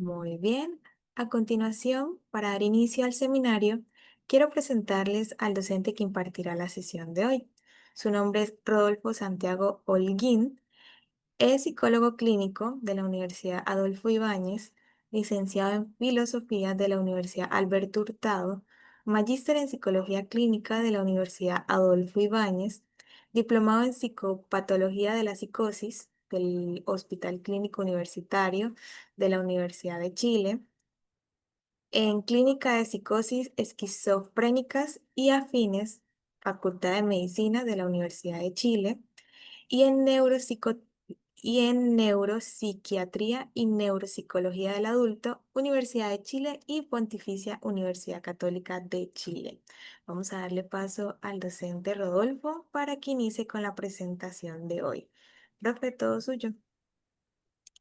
Muy bien. A continuación, para dar inicio al seminario, quiero presentarles al docente que impartirá la sesión de hoy. Su nombre es Rodolfo Santiago Holguín. Es psicólogo clínico de la Universidad Adolfo Ibáñez, licenciado en Filosofía de la Universidad Alberto Hurtado, magíster en Psicología Clínica de la Universidad Adolfo Ibáñez, diplomado en Psicopatología de la Psicosis del Hospital Clínico Universitario de la Universidad de Chile, en Clínica de Psicosis Esquizofrénicas y Afines, Facultad de Medicina de la Universidad de Chile, y en Neuropsiquiatría y Neuropsicología del Adulto, Universidad de Chile y Pontificia Universidad Católica de Chile. Vamos a darle paso al docente Rodolfo para que inicie con la presentación de hoy. Profe, todo suyo.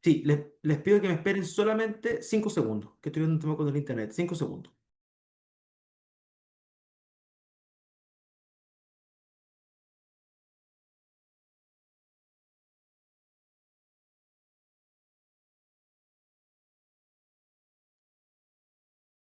Sí, les pido que me esperen solamente 5 segundos, que estoy viendo un tema con el internet. 5 segundos.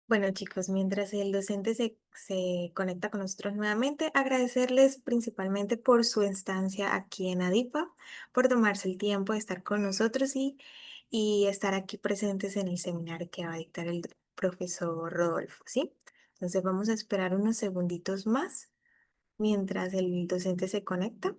Bueno, chicos, mientras el docente se conecta con nosotros nuevamente, agradecerles principalmente por su estancia aquí en ADIPA, por tomarse el tiempo de estar con nosotros y estar aquí presentes en el seminario que va a dictar el profesor Rodolfo, ¿sí? Entonces vamos a esperar unos segunditos más mientras el docente se conecta.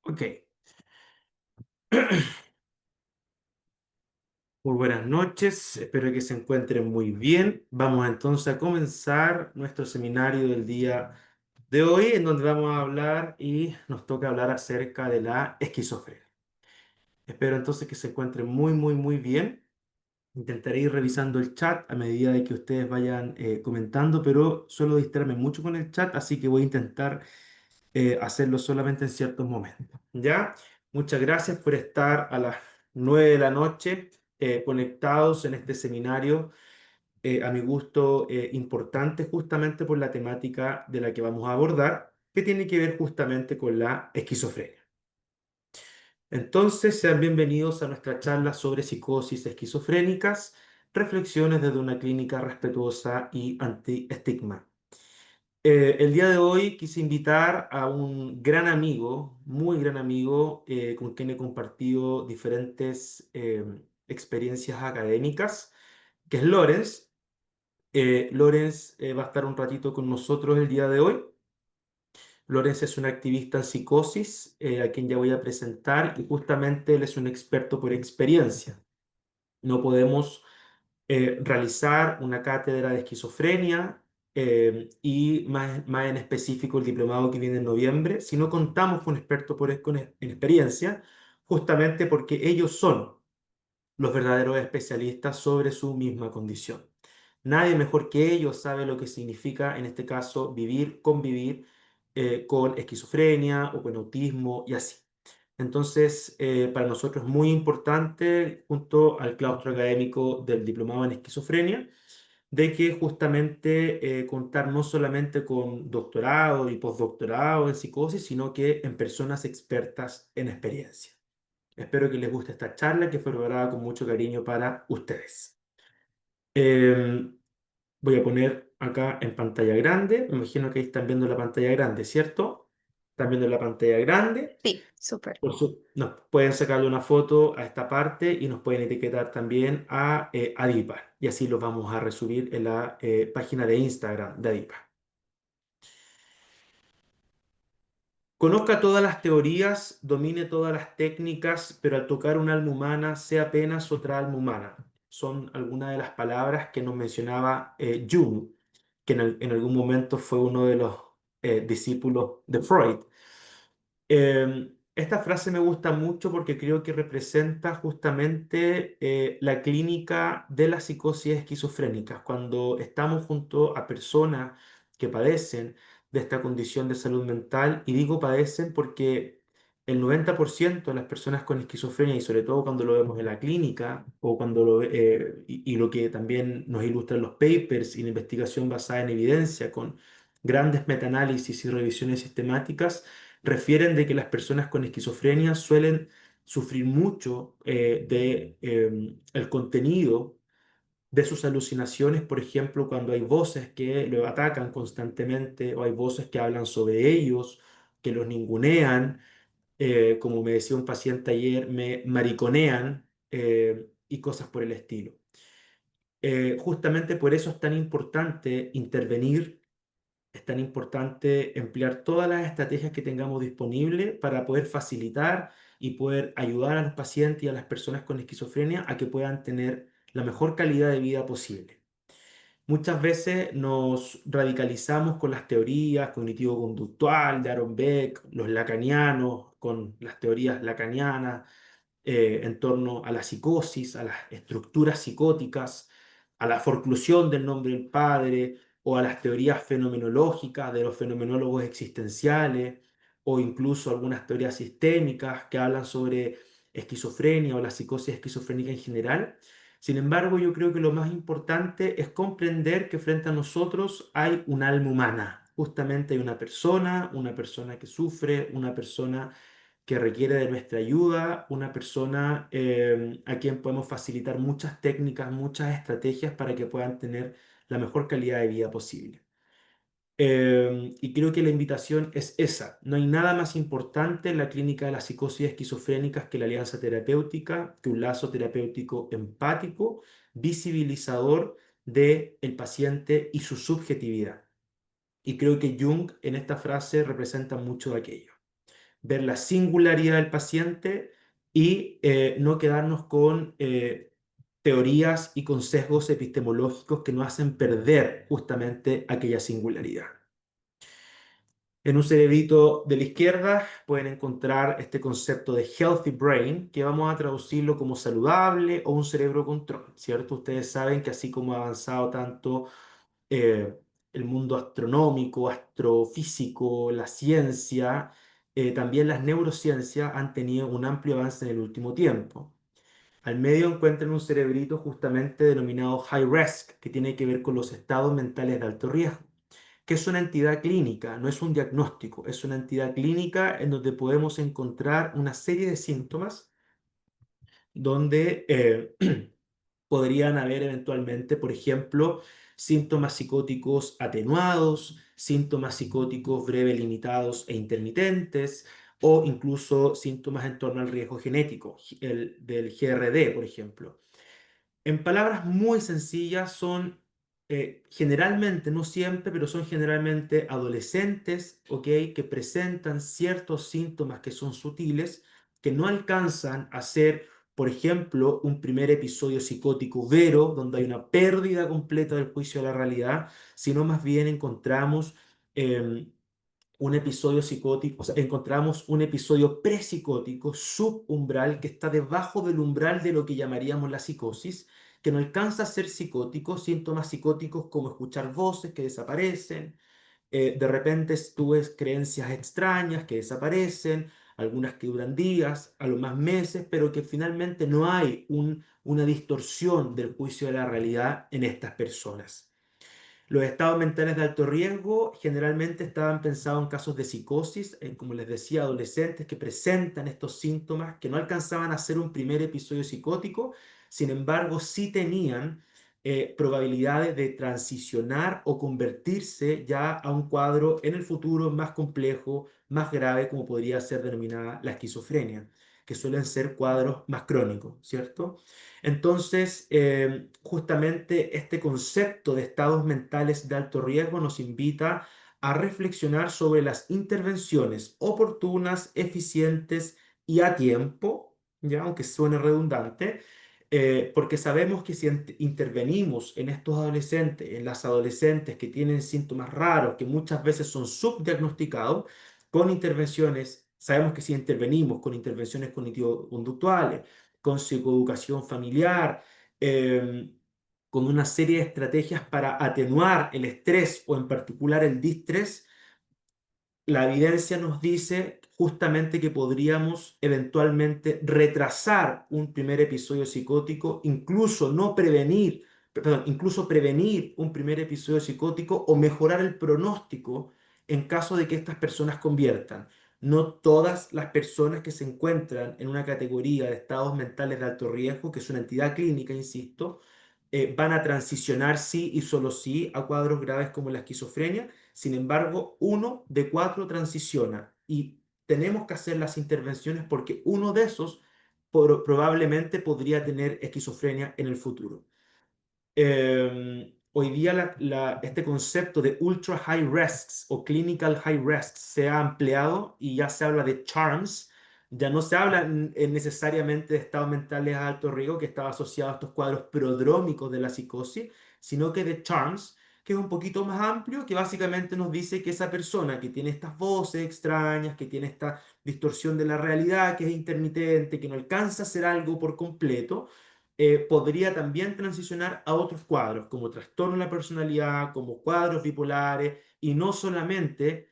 Ok. Muy buenas noches, espero que se encuentren muy bien. Vamos entonces a comenzar nuestro seminario del día de hoy, en donde vamos a hablar y nos toca hablar acerca de la esquizofrenia. Espero entonces que se encuentren muy bien. Intentaré ir revisando el chat a medida de que ustedes vayan comentando, pero suelo distraerme mucho con el chat, así que voy a intentar hacerlo solamente en ciertos momentos. ¿Ya? Muchas gracias por estar a las 9 de la noche conectados en este seminario, a mi gusto importante justamente por la temática de la que vamos a abordar, que tiene que ver justamente con la esquizofrenia. Entonces, sean bienvenidos a nuestra charla sobre psicosis esquizofrénicas, reflexiones desde una clínica respetuosa y anti-estigma. El día de hoy quise invitar a un gran amigo, muy gran amigo, con quien he compartido diferentes experiencias académicas, que es Lorenz. Lorenz va a estar un ratito con nosotros el día de hoy. Lorenz es un activista en psicosis, a quien ya voy a presentar, y justamente él es un experto por experiencia. No podemos realizar una cátedra de esquizofrenia y más en específico el diplomado que viene en noviembre, si no contamos con expertos en experiencia, justamente porque ellos son los verdaderos especialistas sobre su misma condición. Nadie mejor que ellos sabe lo que significa, en este caso, vivir, convivir con esquizofrenia o con autismo y así. Entonces, para nosotros es muy importante, junto al claustro académico del diplomado en esquizofrenia, de que justamente contar no solamente con doctorado y postdoctorado en psicosis, sino que en personas expertas en experiencia. Espero que les guste esta charla que fue preparada con mucho cariño para ustedes. Em, Voy a poner acá en pantalla grande. Me imagino que ahí están viendo la pantalla grande, ¿cierto? Están viendo la pantalla grande. Sí, súper. Nos pueden sacarle una foto a esta parte y nos pueden etiquetar también a Adipa. Y así los vamos a resubir en la página de Instagram de Adipa. Conozca todas las teorías, domine todas las técnicas, pero al tocar un alma humana, sea apenas otra alma humana. Son algunas de las palabras que nos mencionaba Jung, que en algún momento fue uno de los discípulos de Freud. Esta frase me gusta mucho porque creo que representa justamente la clínica de las psicosis esquizofrénicas. Cuando estamos junto a personas que padecen de esta condición de salud mental, y digo padecen porque el 90% de las personas con esquizofrenia, y sobre todo cuando lo vemos en la clínica, o cuando y lo que también nos ilustran los papers y la investigación basada en evidencia, con grandes metaanálisis y revisiones sistemáticas, refieren de que las personas con esquizofrenia suelen sufrir mucho de el contenido de sus alucinaciones, por ejemplo, cuando hay voces que lo atacan constantemente o hay voces que hablan sobre ellos, que los ningunean, como me decía un paciente ayer, me mariconean y cosas por el estilo. Justamente por eso es tan importante intervenir, es tan importante emplear todas las estrategias que tengamos disponibles para poder facilitar y poder ayudar a los pacientes y a las personas con esquizofrenia a que puedan tener la mejor calidad de vida posible. Muchas veces nos radicalizamos con las teorías cognitivo-conductual de Aaron Beck, los lacanianos, con las teorías lacanianas, en torno a la psicosis, a las estructuras psicóticas, a la forclusión del nombre del padre o a las teorías fenomenológicas de los fenomenólogos existenciales o incluso algunas teorías sistémicas que hablan sobre esquizofrenia o la psicosis esquizofrénica en general. Sin embargo, yo creo que lo más importante es comprender que frente a nosotros hay un alma humana. Justamente hay una persona que sufre, una persona que requiere de nuestra ayuda, una persona a quien podemos facilitar muchas técnicas, muchas estrategias para que puedan tener la mejor calidad de vida posible. Y creo que la invitación es esa. No hay nada más importante en la clínica de las psicosis esquizofrénicas que la alianza terapéutica, que un lazo terapéutico empático, visibilizador del paciente y su subjetividad. Y creo que Jung en esta frase representa mucho de aquello, ver la singularidad del paciente y no quedarnos con teorías y con sesgos epistemológicos que nos hacen perder justamente aquella singularidad. En un cerebrito de la izquierda pueden encontrar este concepto de healthy brain, que vamos a traducirlo como saludable o un cerebro control, ¿cierto? Ustedes saben que así como ha avanzado tanto eh, el mundo astronómico, astrofísico, la ciencia, también las neurociencias han tenido un amplio avance en el último tiempo. Al medio encuentran un cerebrito justamente denominado high risk, que tiene que ver con los estados mentales de alto riesgo, que es una entidad clínica, no es un diagnóstico, es una entidad clínica en donde podemos encontrar una serie de síntomas donde podrían haber eventualmente, por ejemplo, síntomas psicóticos atenuados, síntomas psicóticos breves, limitados e intermitentes, o incluso síntomas en torno al riesgo genético, el del GRD, por ejemplo. En palabras muy sencillas, son generalmente, no siempre, pero son generalmente adolescentes, ¿ok? Que presentan ciertos síntomas que son sutiles, que no alcanzan a ser, por ejemplo, un primer episodio psicótico vero, donde hay una pérdida completa del juicio de la realidad, sino más bien encontramos em, un episodio psicótico, o sea, encontramos un episodio prepsicótico subumbral que está debajo del umbral de lo que llamaríamos la psicosis, que no alcanza a ser psicótico, síntomas psicóticos como escuchar voces que desaparecen, de repente tú ves creencias extrañas que desaparecen, algunas que duran días, a lo más meses, pero que finalmente no hay una distorsión del juicio de la realidad en estas personas. Los estados mentales de alto riesgo generalmente estaban pensados en casos de psicosis, en, como les decía, adolescentes que presentan estos síntomas que no alcanzaban a ser un primer episodio psicótico, sin embargo, sí tenían probabilidades de transicionar o convertirse ya a un cuadro en el futuro más complejo, más grave, como podría ser denominada la esquizofrenia, que suelen ser cuadros más crónicos, ¿cierto? Entonces, justamente este concepto de estados mentales de alto riesgo nos invita a reflexionar sobre las intervenciones oportunas, eficientes y a tiempo, ya aunque suene redundante, porque sabemos que si intervenimos en estos adolescentes, en las adolescentes que tienen síntomas raros, que muchas veces son subdiagnosticados, con intervenciones, sabemos que si intervenimos con intervenciones cognitivo-conductuales, con psicoeducación familiar, eh, con una serie de estrategias para atenuar el estrés o en particular el distrés, la evidencia nos dice justamente que podríamos eventualmente retrasar un primer episodio psicótico, incluso no prevenir, perdón, incluso prevenir un primer episodio psicótico o mejorar el pronóstico en caso de que estas personas conviertan. No todas las personas que se encuentran en una categoría de estados mentales de alto riesgo, que es una entidad clínica, insisto, van a transicionar sí y solo sí a cuadros graves como la esquizofrenia. Sin embargo, uno de cuatro transiciona y tenemos que hacer las intervenciones porque uno de esos probablemente podría tener esquizofrenia en el futuro. Hoy día este concepto de ultra high risks o clinical high risks se ha ampliado y ya se habla de CHARMS. Ya no se habla necesariamente de estados mentales de alto riesgo que estaba asociado a estos cuadros prodrómicos de la psicosis, sino que de CHARMS, que es un poquito más amplio, que básicamente nos dice que esa persona que tiene estas voces extrañas, que tiene esta distorsión de la realidad, que es intermitente, que no alcanza a hacer algo por completo, podría también transicionar a otros cuadros, como trastorno de la personalidad, como cuadros bipolares, y no solamente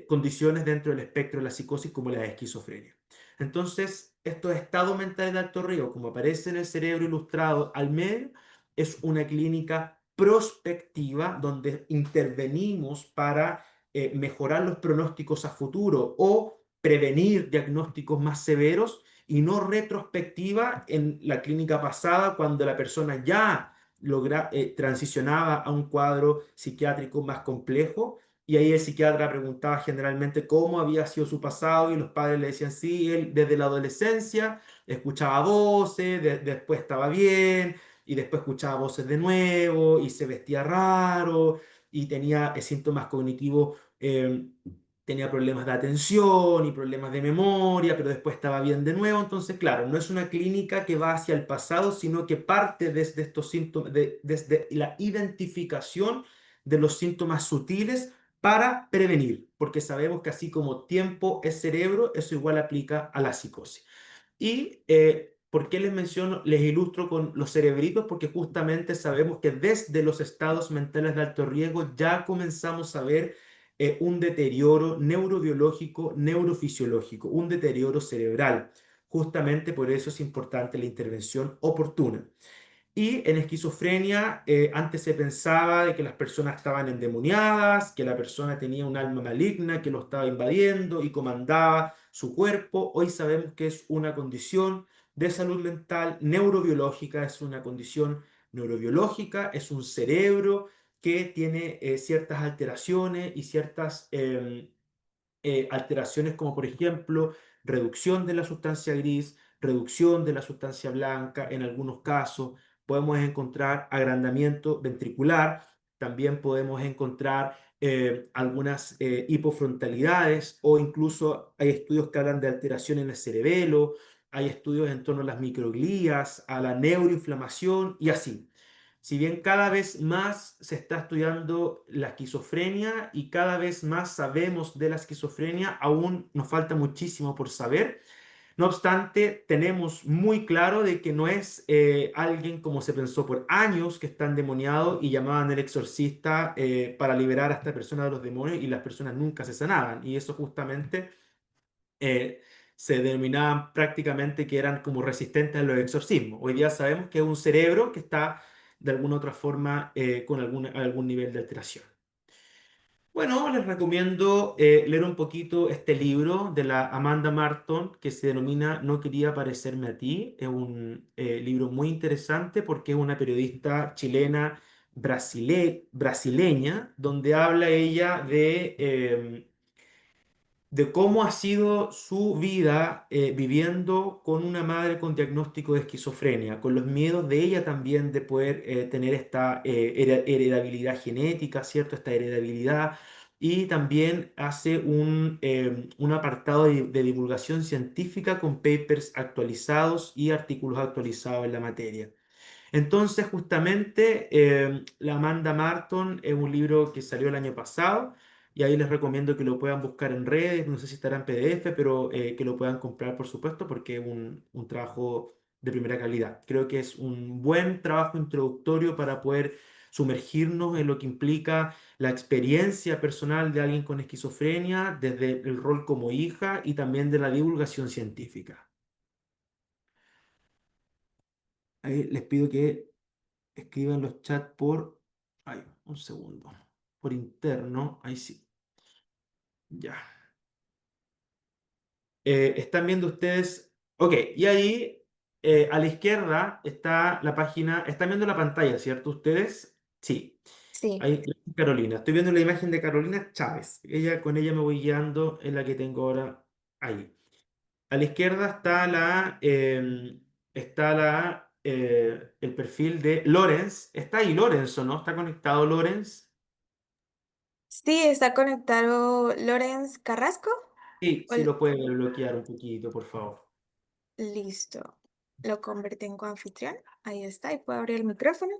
condiciones dentro del espectro de la psicosis como la esquizofrenia. Entonces, estos estados mentales de alto riesgo, como aparece en el cerebro ilustrado al medio, es una clínica prospectiva donde intervenimos para mejorar los pronósticos a futuro o prevenir diagnósticos más severos y no retrospectiva en la clínica pasada cuando la persona ya transicionaba a un cuadro psiquiátrico más complejo y ahí el psiquiatra preguntaba generalmente cómo había sido su pasado y los padres le decían, sí, él desde la adolescencia escuchaba voces, después estaba bien y después escuchaba voces de nuevo y se vestía raro y tenía síntomas cognitivos. Tenía problemas de atención y problemas de memoria, pero después estaba bien de nuevo. Entonces, claro, no es una clínica que va hacia el pasado, sino que parte desde estos síntomas, desde la identificación de los síntomas sutiles para prevenir, porque sabemos que así como tiempo es cerebro, eso igual aplica a la psicosis. Y ¿por qué les menciono, les ilustro con los cerebritos? Porque justamente sabemos que desde los estados mentales de alto riesgo ya comenzamos a ver un deterioro neurobiológico, neurofisiológico, un deterioro cerebral. Justamente por eso es importante la intervención oportuna. Y en esquizofrenia, antes se pensaba de que las personas estaban endemoniadas, que la persona tenía un alma maligna que lo estaba invadiendo y comandaba su cuerpo. Hoy sabemos que es una condición de salud mental neurobiológica, es una condición neurobiológica, es un cerebro que tiene ciertas alteraciones y ciertas alteraciones como por ejemplo reducción de la sustancia gris, reducción de la sustancia blanca, en algunos casos podemos encontrar agrandamiento ventricular, también podemos encontrar algunas hipofrontalidades o incluso hay estudios que hablan de alteración en el cerebelo, hay estudios en torno a las microglías, a la neuroinflamación y así. Si bien cada vez más se está estudiando la esquizofrenia y cada vez más sabemos de la esquizofrenia, aún nos falta muchísimo por saber. No obstante, tenemos muy claro de que no es alguien como se pensó por años que está endemoniado y llamaban el exorcista para liberar a esta persona de los demonios y las personas nunca se sanaban. Y eso justamente se denominaban prácticamente que eran como resistentes a los exorcismos. Hoy día sabemos que es un cerebro que está de alguna otra forma con algún nivel de alteración. Bueno, les recomiendo leer un poquito este libro de la Amanda Marton que se denomina No quería parecerme a ti. Es un libro muy interesante porque es una periodista chilena brasileña donde habla ella de cómo ha sido su vida viviendo con una madre con diagnóstico de esquizofrenia, con los miedos de ella también de poder tener esta heredabilidad genética, ¿cierto? Esta heredabilidad. Y también hace un apartado de divulgación científica con papers actualizados y artículos actualizados en la materia. Entonces, justamente, La Amanda Marton es un libro que salió el año pasado y ahí les recomiendo que lo puedan buscar en redes, no sé si estará en PDF, pero que lo puedan comprar, por supuesto, porque es un trabajo de primera calidad. Creo que es un buen trabajo introductorio para poder sumergirnos en lo que implica la experiencia personal de alguien con esquizofrenia, desde el rol como hija y también de la divulgación científica. Ahí les pido que escriban los chats por, ay, un segundo, por interno, ahí sí, ya. Están viendo ustedes, ok, y ahí a la izquierda está la página, están viendo la pantalla, ¿cierto? ¿Ustedes? Sí, Sí, ahí Carolina, estoy viendo la imagen de Carolina Chávez, con ella me voy guiando en la que tengo ahora ahí. A la izquierda el perfil de Lorenz. Está ahí Lorenz, ¿o no? ¿Está conectado Lorenz? sí, está conectado Lorenz Carrasco. Sí, sí Ol- lo puede bloquear un poquito, por favor. Listo. Lo convertí en coanfitrión. Ahí está, y puedo abrir el micrófono.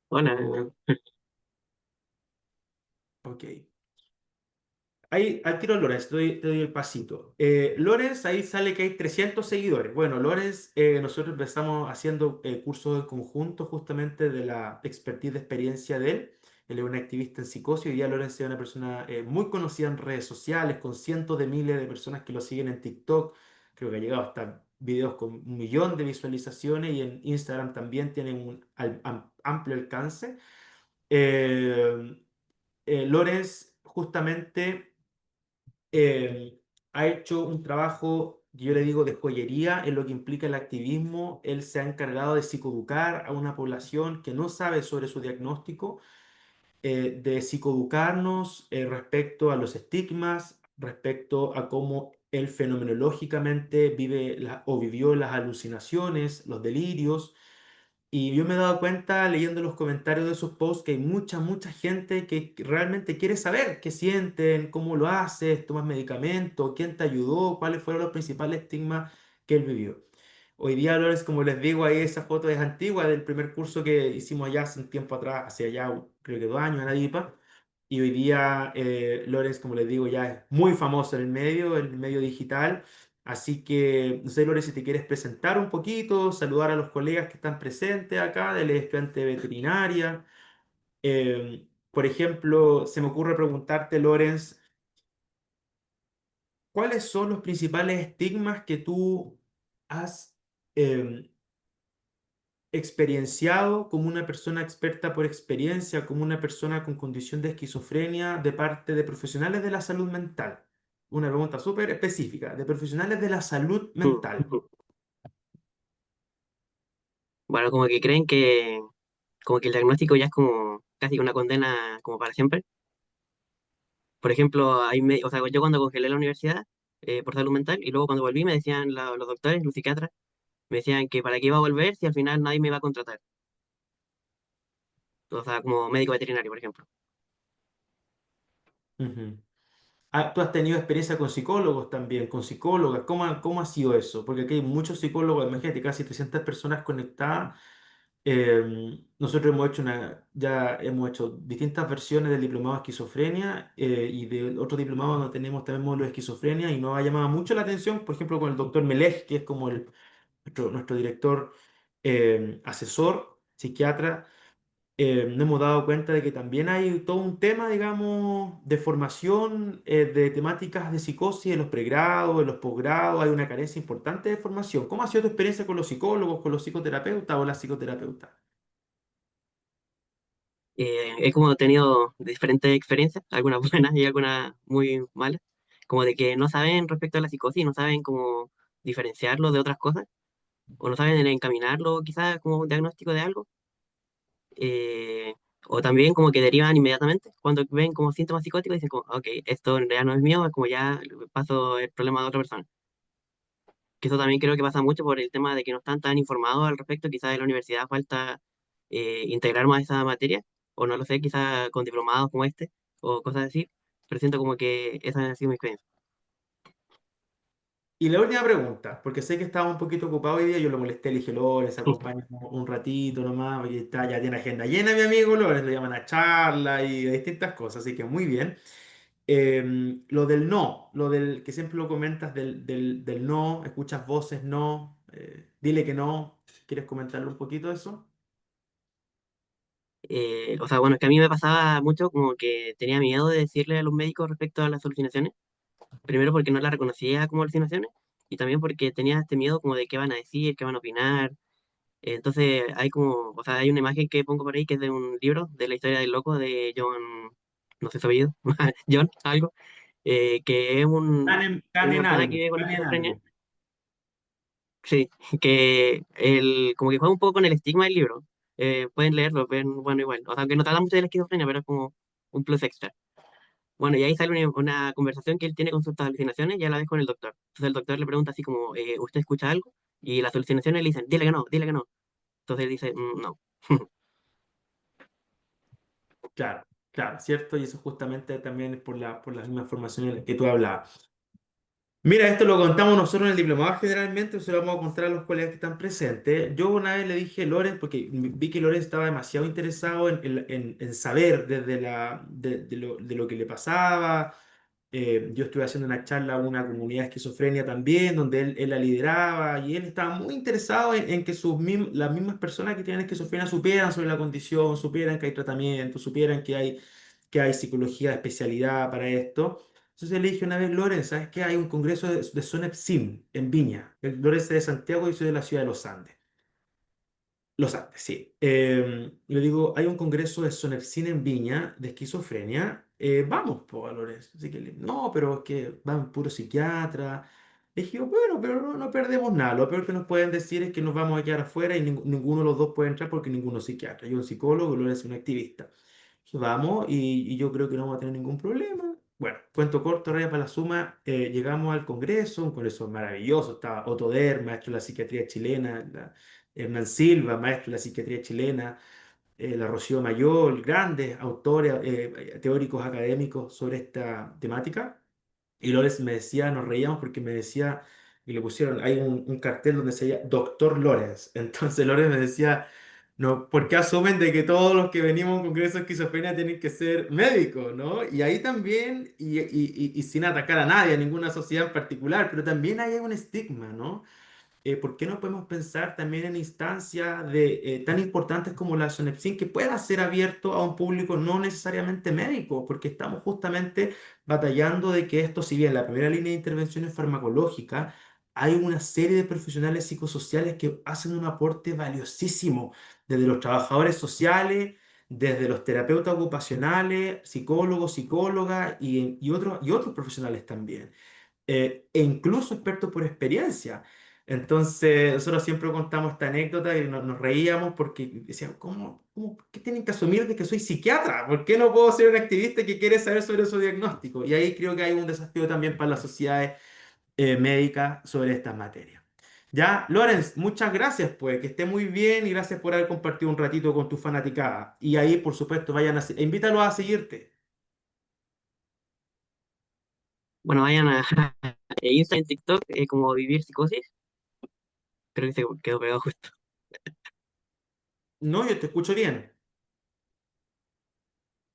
Bueno, Ok. Ahí, al tiro Lorenz, te doy el pasito. Lorenz, ahí sale que hay 300 seguidores. Bueno, Lorenz, nosotros empezamos haciendo cursos en conjunto justamente de la expertise de experiencia de él. Él es un activista en psicosis y hoy día Lorenz es una persona muy conocida en redes sociales, con cientos de miles de personas que lo siguen en TikTok. Creo que ha llegado hasta videos con 1 millón de visualizaciones y en Instagram también tiene un amplio alcance. Eh, Lorenz justamente ha hecho un trabajo, yo le digo, de joyería en lo que implica el activismo. Él se ha encargado de psicoeducar a una población que no sabe sobre su diagnóstico, de psicoeducarnos respecto a los estigmas, respecto a cómo él fenomenológicamente vive o vivió las alucinaciones, los delirios. Y yo me he dado cuenta leyendo los comentarios de esos posts que hay mucha gente que realmente quiere saber qué sienten, cómo lo haces, tomas medicamentos, quién te ayudó, cuáles fueron los principales estigmas que él vivió. Hoy día, Lorenz, como les digo, ahí esa foto es antigua del primer curso que hicimos ya hace un tiempo atrás, hace ya creo que 2 años en la DIPA. Y hoy día, Lorenz, como les digo, ya es muy famoso en el medio digital. Así que, no sé, Lore, si te quieres presentar un poquito, saludar a los colegas que están presentes acá del estudiante de veterinaria. Por ejemplo, se me ocurre preguntarte, Lorenz, ¿cuáles son los principales estigmas que tú has eh, experienciado como una persona experta por experiencia, como una persona con condición de esquizofrenia de parte de profesionales de la salud mental? Una pregunta súper específica, de profesionales de la salud mental. bueno, como que creen que como que el diagnóstico ya es como casi una condena como para siempre. Por ejemplo, o sea, yo cuando congelé la universidad por salud mental y luego cuando volví me decían los doctores, los psiquiatras, me decían que para qué iba a volver si al final nadie me iba a contratar. O sea, como médico veterinario, por ejemplo. Ujú. Tú has tenido experiencia con psicólogos también, con psicólogas. ¿Cómo ha sido eso? Porque aquí hay muchos psicólogos, imagínate, casi 300 personas conectadas. Nosotros ya hemos hecho distintas versiones del diplomado de esquizofrenia y de otros diplomados donde tenemos también módulo de esquizofrenia y nos ha llamado mucho la atención, por ejemplo, con el doctor Melech, que es como nuestro director asesor, psiquiatra. Nos hemos dado cuenta de que también hay todo un tema, digamos, de formación de temáticas de psicosis en los pregrados, en los posgrados, hay una carencia importante de formación. ¿Cómo ha sido tu experiencia con los psicólogos, con los psicoterapeutas o las psicoterapeutas? He como tenido diferentes experiencias, algunas buenas y algunas muy malas, como de que no saben respecto a la psicosis, no saben cómo diferenciarlo de otras cosas, o no saben encaminarlo quizás como un diagnóstico de algo, eh, o también como que derivan inmediatamente cuando ven como síntomas psicóticos y dicen como, ok, esto en realidad no es mío, es como ya paso el problema a otra persona. Que eso también creo que pasa mucho por el tema de que no están tan informados al respecto, quizás en la universidad falta integrar más esa materia, o no lo sé, quizás con diplomados como este, o cosas así, pero siento como que esa ha sido mi experiencia. Y la última pregunta, porque sé que estaba un poquito ocupado hoy día, yo lo molesté, le dije, Lorenz, acompáñame un ratito nomás, porque está, ya tiene agenda llena, mi amigo Lorenz, lo llaman a charla y a distintas cosas, así que muy bien. Lo del no, lo del que siempre lo comentas del no, escuchas voces no, dile que no, ¿quieres comentarle un poquito eso? O sea, bueno, es que a mí me pasaba mucho como que tenía miedo de decirle a los médicos respecto a las alucinaciones, primero porque no las reconocía como alucinaciones, y también porque tenía este miedo como de qué van a decir, qué van a opinar. Entonces hay como, o sea, hay una imagen que pongo por ahí que es de un libro de la historia del loco de John, no sé su apellido, John, algo, que es una Ganen persona que algo, vive con ganen esquizofrenia, algo. sí, que él como que juega un poco con el estigma del libro. Pueden leerlo, ven, bueno, igual. O sea, que no trata mucho de la esquizofrenia, pero es como un plus extra. Bueno, y ahí sale una conversación que él tiene con sus alucinaciones y a la vez con el doctor. Entonces el doctor le pregunta así como, ¿usted escucha algo? Y las alucinaciones le dicen, dile que no, dile que no. Entonces él dice, "Mm, no." Claro, claro, ¿cierto? Y eso justamente también es por las mismas formaciones que tú hablabas. Mira, esto lo contamos nosotros en el diplomado generalmente, se lo vamos a contar a los colegas que están presentes. Yo una vez le dije a Lorenz, porque vi que Lorenz estaba demasiado interesado en saber desde de lo que le pasaba. Yo estuve haciendo una charla a una comunidad de esquizofrenia también, donde él la lideraba, y él estaba muy interesado en que las mismas personas que tienen esquizofrenia supieran sobre la condición, supieran que hay tratamiento, supieran que hay psicología de especialidad para esto. Entonces le dije una vez, Lorenz, ¿sabes qué? Hay un congreso de SONEPSIM en Viña. El Lorenz es de Santiago y soy de la ciudad de Los Andes. Los Andes, sí. Le digo, hay un congreso de Sonepsin en Viña de esquizofrenia. Vamos, po, Lorenz. Así que, no, pero es que van puro psiquiatra. Le dije, bueno, pero no perdemos nada. Lo peor que nos pueden decir es que nos vamos a quedar afuera y ninguno de los dos puede entrar porque ninguno es psiquiatra. Yo un psicólogo y Lorenz es un activista. Vamos, y yo creo que no vamos a tener ningún problema. Bueno, cuento corto, raya para la suma, llegamos al Congreso, un Congreso maravilloso, estaba Otto Der, maestro de la psiquiatría chilena, Hernán Silva, maestro de la psiquiatría chilena, la Rocío Mayol, grandes autores, teóricos académicos sobre esta temática. Y Lorenz me decía, nos reíamos porque me decía, y le pusieron, hay un cartel donde se llama Doctor Lorenz. Entonces Lorenz me decía, no, ¿por qué asumen de que todos los que venimos a un congreso de esquizofrenia tienen que ser médicos, ¿no? Y ahí también, y sin atacar a nadie, a ninguna sociedad en particular, pero también hay un estigma, ¿no? ¿Por qué no podemos pensar también en instancias tan importantes como la Sonepsin que pueda ser abierto a un público no necesariamente médico? Porque estamos justamente batallando de que esto, si bien la primera línea de intervención es farmacológica, hay una serie de profesionales psicosociales que hacen un aporte valiosísimo, desde los trabajadores sociales, desde los terapeutas ocupacionales, psicólogos, psicólogas y otros profesionales también, e incluso expertos por experiencia. Entonces, nosotros siempre contamos esta anécdota y nos reíamos porque decíamos, qué tienen que asumir de que soy psiquiatra? ¿Por qué no puedo ser un activista que quiere saber sobre su diagnóstico? Y ahí creo que hay un desafío también para las sociedades médicas sobre estas materias. Ya, Lorenz, muchas gracias, pues, que esté muy bien y gracias por haber compartido un ratito con tu fanaticada. Y ahí, por supuesto, invítalos a seguirte. Bueno, vayan a Instagram, TikTok, como Vivir Psicosis, creo que se quedó pegado justo. No, yo te escucho bien.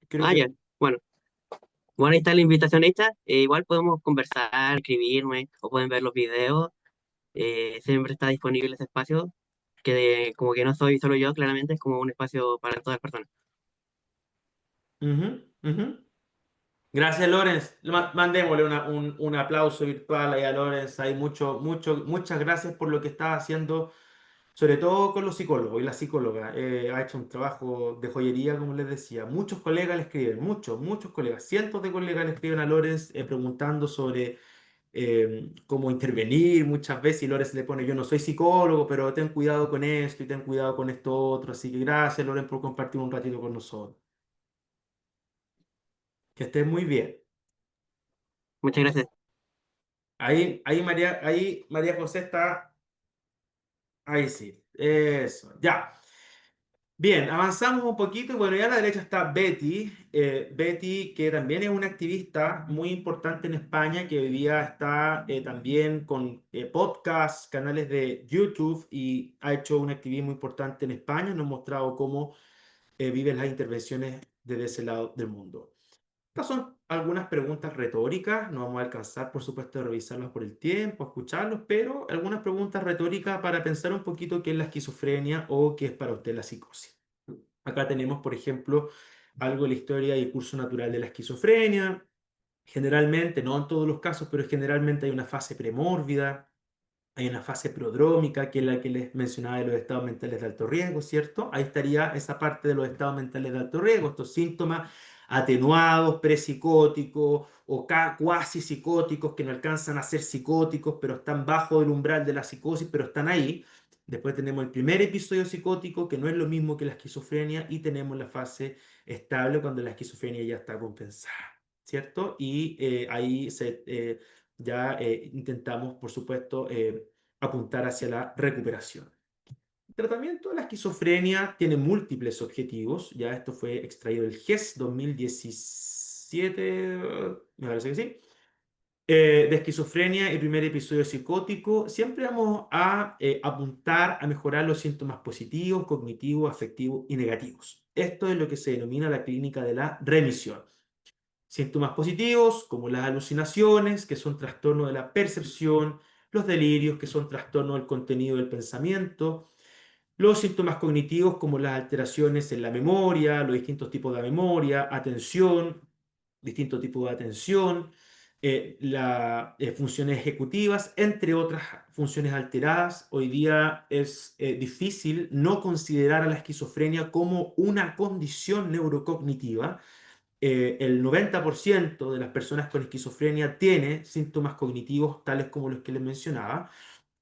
Creo Ah, ya, que... bueno. Bueno, ahí está la invitación hecha. Igual podemos conversar, escribirme, o pueden ver los videos. Siempre está disponible ese espacio, como que no soy solo yo, claramente es como un espacio para todas las personas. Ujú, ujú. Gracias, Lorenz. Mandémosle un aplauso virtual ahí a Lorenz. Hay muchas gracias por lo que está haciendo sobre todo con los psicólogos y la psicóloga. Ha hecho un trabajo de joyería, como les decía. Muchos colegas le escriben, muchos colegas, cientos de colegas le escriben a Lorenz preguntando sobre cómo intervenir muchas veces y Lorenz le pone, yo no soy psicólogo, pero ten cuidado con esto y ten cuidado con esto otro. Así que gracias, Lorenz, por compartir un ratito con nosotros. Que estés muy bien. Muchas gracias. Ahí María José está, ahí sí, eso, ya. Bien, avanzamos un poquito y bueno, ya a la derecha está Betty, Betty que también es una activista muy importante en España, que hoy día está también con podcasts, canales de YouTube y ha hecho un activismo importante en España, nos ha mostrado cómo viven las intervenciones desde ese lado del mundo. Estas son algunas preguntas retóricas, no vamos a alcanzar, por supuesto, a revisarlas por el tiempo, a escucharlos, pero algunas preguntas retóricas para pensar un poquito qué es la esquizofrenia o qué es para usted la psicosis. Acá tenemos, por ejemplo, algo de la historia y curso natural de la esquizofrenia. Generalmente, no en todos los casos, pero generalmente hay una fase premórbida, hay una fase prodrómica, que es la que les mencionaba de los estados mentales de alto riesgo, ¿cierto? Ahí estaría esa parte de los estados mentales de alto riesgo, estos síntomas atenuados, psicóticos o cuasi psicóticos que no alcanzan a ser psicóticos, pero están bajo el umbral de la psicosis, pero están ahí. Después tenemos el primer episodio psicótico, que no es lo mismo que la esquizofrenia, y tenemos la fase estable cuando la esquizofrenia ya está compensada, ¿cierto? Y ahí ya intentamos, por supuesto, apuntar hacia la recuperación. El tratamiento de la esquizofrenia tiene múltiples objetivos. Ya esto fue extraído del GES 2017, me parece que sí. De esquizofrenia, el primer episodio psicótico. Siempre vamos a apuntar a mejorar los síntomas positivos, cognitivos, afectivos y negativos. Esto es lo que se denomina la clínica de la remisión. Síntomas positivos, como las alucinaciones, que son trastornos de la percepción, los delirios, que son trastornos del contenido del pensamiento, los síntomas cognitivos, como las alteraciones en la memoria, los distintos tipos de memoria, atención, distintos tipos de atención, las funciones ejecutivas, entre otras funciones alteradas. Hoy día es difícil no considerar a la esquizofrenia como una condición neurocognitiva. El 90% de las personas con esquizofrenia tiene síntomas cognitivos tales como los que les mencionaba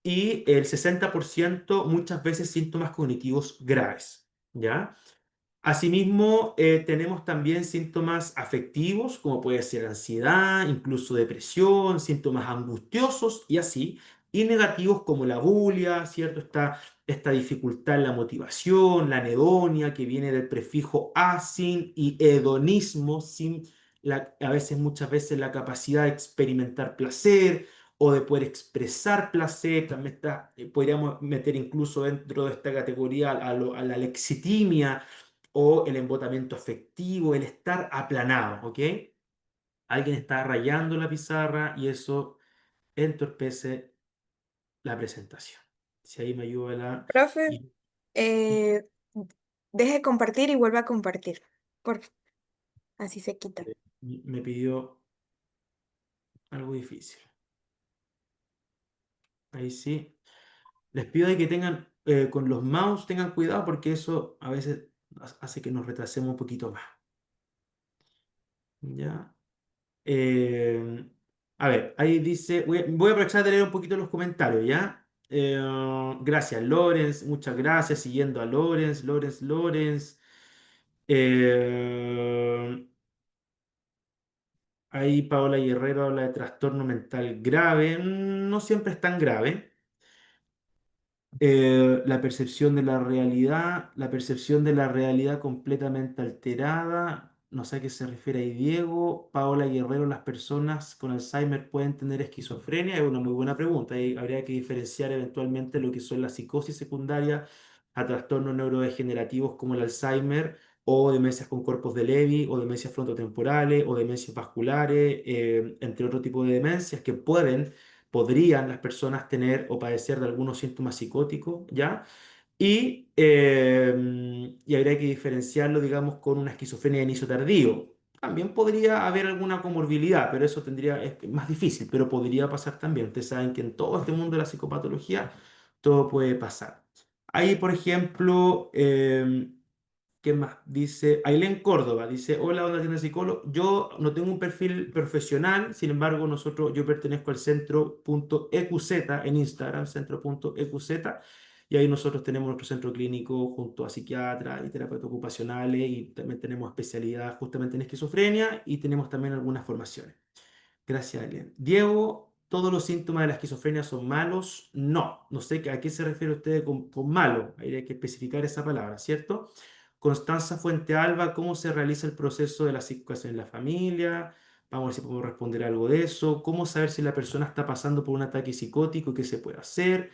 y el 60% muchas veces síntomas cognitivos graves, ¿ya? Asimismo, tenemos también síntomas afectivos, como puede ser ansiedad, incluso depresión, síntomas angustiosos y así, y negativos como la bulia, ¿cierto? Esta dificultad en la motivación, la anedonia, que viene del prefijo asin y hedonismo, sin a veces, muchas veces, la capacidad de experimentar placer o de poder expresar placer. También podríamos meter incluso dentro de esta categoría a la lexitimia o el embotamiento afectivo, el estar aplanado, ¿ok? Alguien está rayando la pizarra y eso entorpece la presentación. Si ahí me ayuda la... Profe, y- eh, deje compartir y vuelva a compartir. Por así se quita. Me pidió algo difícil. Ahí sí. Les pido de que tengan, con los mouse, tengan cuidado porque eso a veces hace que nos retrasemos un poquito más. ¿Ya? Eh, a ver, ahí dice, voy a aprovechar de leer un poquito los comentarios, ¿ya? Gracias, Lorenz, muchas gracias, siguiendo a Lorenz. Eh, Ahí Paola Guerrero habla de trastorno mental grave. No siempre es tan grave. La percepción de la realidad completamente alterada. No sé a qué se refiere ahí Diego. Paola Guerrero, ¿las personas con Alzheimer pueden tener esquizofrenia? Es una muy buena pregunta. Ahí habría que diferenciar eventualmente lo que son la psicosis secundaria a trastornos neurodegenerativos como el Alzheimer o demencias con cuerpos de Lewy o demencias frontotemporales o demencias vasculares, entre otro tipo de demencias que podrían las personas tener o padecer de algunos síntomas psicóticos, ¿ya? Y habría que diferenciarlo, digamos, con una esquizofrenia de inicio tardío. También podría haber alguna comorbilidad, pero eso es más difícil, pero podría pasar también. Ustedes saben que en todo este mundo de la psicopatología todo puede pasar. Ahí, por ejemplo, ¿qué más? Dice Ailén Córdoba, dice, hola, onda tienda psicólogo. Yo no tengo un perfil profesional, sin embargo, yo pertenezco al centro.eqz en Instagram, centro.eqz, y ahí nosotros tenemos nuestro centro clínico junto a psiquiatras y terapeutas ocupacionales, y también tenemos especialidad justamente en esquizofrenia, y tenemos también algunas formaciones. Gracias, Elian. Diego, ¿todos los síntomas de la esquizofrenia son malos? No, no sé a qué se refiere usted con malo. Ahí hay que especificar esa palabra, ¿cierto? Constanza Fuente Alba, ¿cómo se realiza el proceso de la psicoeducación en la familia? Vamos a ver si podemos responder algo de eso. ¿Cómo saber si la persona está pasando por un ataque psicótico y qué se puede hacer?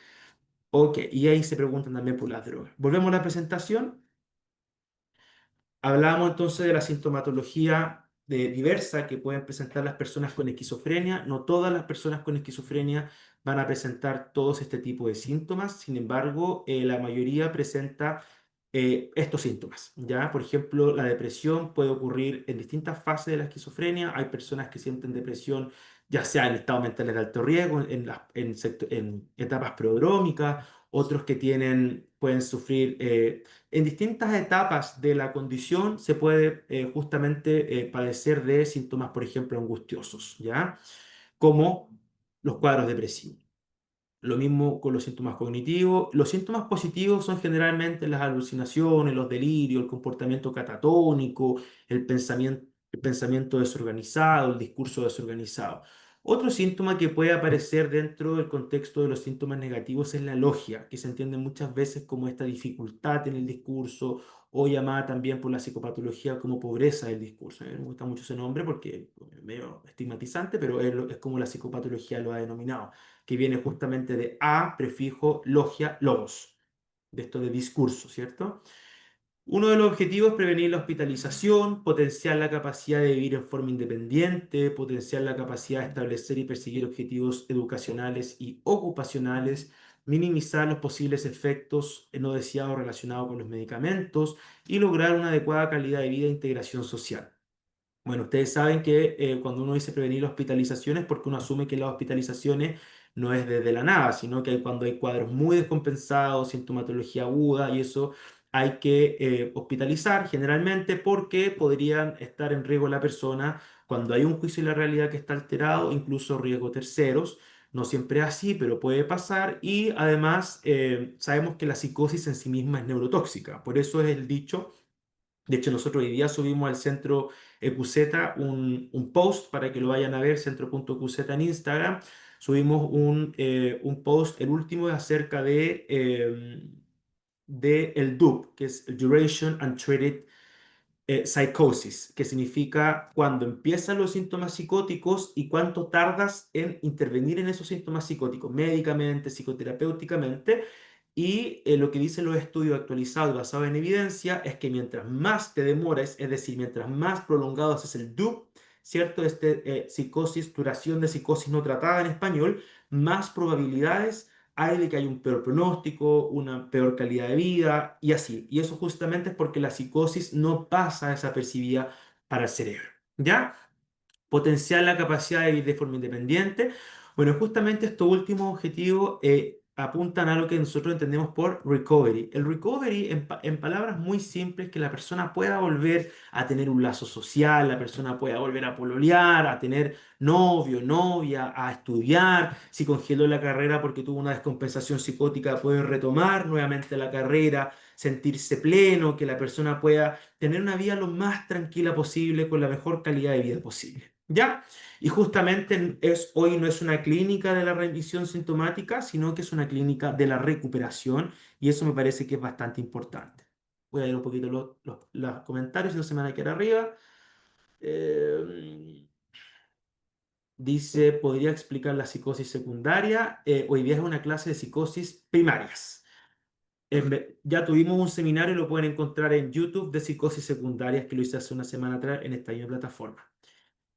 Ok, y ahí se preguntan también por las drogas. Volvemos a la presentación. Hablamos entonces de la sintomatología diversa que pueden presentar las personas con esquizofrenia. No todas las personas con esquizofrenia van a presentar todos este tipo de síntomas. Sin embargo, la mayoría presenta estos síntomas. ¿Ya? Por ejemplo, la depresión puede ocurrir en distintas fases de la esquizofrenia. Hay personas que sienten depresión ya sea en estado mental de alto riesgo, en etapas prodrómicas, otros que pueden sufrir en distintas etapas de la condición se puede justamente padecer de síntomas, por ejemplo, angustiosos, ¿ya? Como los cuadros depresivos. Lo mismo con los síntomas cognitivos. Los síntomas positivos son generalmente las alucinaciones, los delirios, el comportamiento catatónico, el pensamiento desorganizado, el discurso desorganizado. Otro síntoma que puede aparecer dentro del contexto de los síntomas negativos es la logia, que se entiende muchas veces como esta dificultad en el discurso o llamada también por la psicopatología como pobreza del discurso. A mí me gusta mucho ese nombre porque es medio estigmatizante, pero es como la psicopatología lo ha denominado, que viene justamente de a, prefijo, logia, logos, de esto de discurso, ¿cierto? Uno de los objetivos es prevenir la hospitalización, potenciar la capacidad de vivir en forma independiente, potenciar la capacidad de establecer y perseguir objetivos educacionales y ocupacionales, minimizar los posibles efectos no deseados relacionados con los medicamentos y lograr una adecuada calidad de vida e integración social. Bueno, ustedes saben que cuando uno dice prevenir hospitalizaciones, porque uno asume que las hospitalizaciones no es desde la nada, sino que cuando hay cuadros muy descompensados, sintomatología aguda, y eso hay que hospitalizar generalmente porque podrían estar en riesgo la persona cuando hay un juicio de la realidad que está alterado, incluso riesgo terceros. No siempre es así, pero puede pasar. Y además sabemos que la psicosis en sí misma es neurotóxica. Por eso es el dicho. De hecho, nosotros hoy día subimos al centro EQZ un post para que lo vayan a ver, centro.qz en Instagram. Subimos un post, el último es acerca de el DUP, que es el Duration and Treated psychosis, que significa cuando empiezan los síntomas psicóticos y cuánto tardas en intervenir en esos síntomas psicóticos, médicamente, psicoterapéuticamente. Y lo que dicen los estudios actualizados y basados en evidencia es que mientras más te demores, es decir, mientras más prolongado haces el DUP, ¿cierto? Psicosis, duración de psicosis no tratada en español, más probabilidades hay de que haya un peor pronóstico, una peor calidad de vida y así. Y eso justamente es porque la psicosis no pasa desapercibida para el cerebro. ¿Ya? Potenciar la capacidad de vivir de forma independiente. Bueno, justamente estos últimos objetivos apuntan a lo que nosotros entendemos por recovery. El recovery, en palabras muy simples, que la persona pueda volver a tener un lazo social, la persona pueda volver a pololear, a tener novio, novia, a estudiar. Si congeló la carrera porque tuvo una descompensación psicótica, puede retomar nuevamente la carrera, sentirse pleno, que la persona pueda tener una vida lo más tranquila posible, con la mejor calidad de vida posible. ¿Ya? Y justamente hoy no es una clínica de la remisión sintomática, sino que es una clínica de la recuperación, y eso me parece que es bastante importante. Voy a leer un poquito los comentarios, si no se me van a quedar arriba. Eh, Dice, ¿podría explicar la psicosis secundaria? Hoy día es una clase de psicosis primarias. Ya tuvimos un seminario, lo pueden encontrar en YouTube, de psicosis secundarias, que lo hice hace una semana atrás en esta misma plataforma.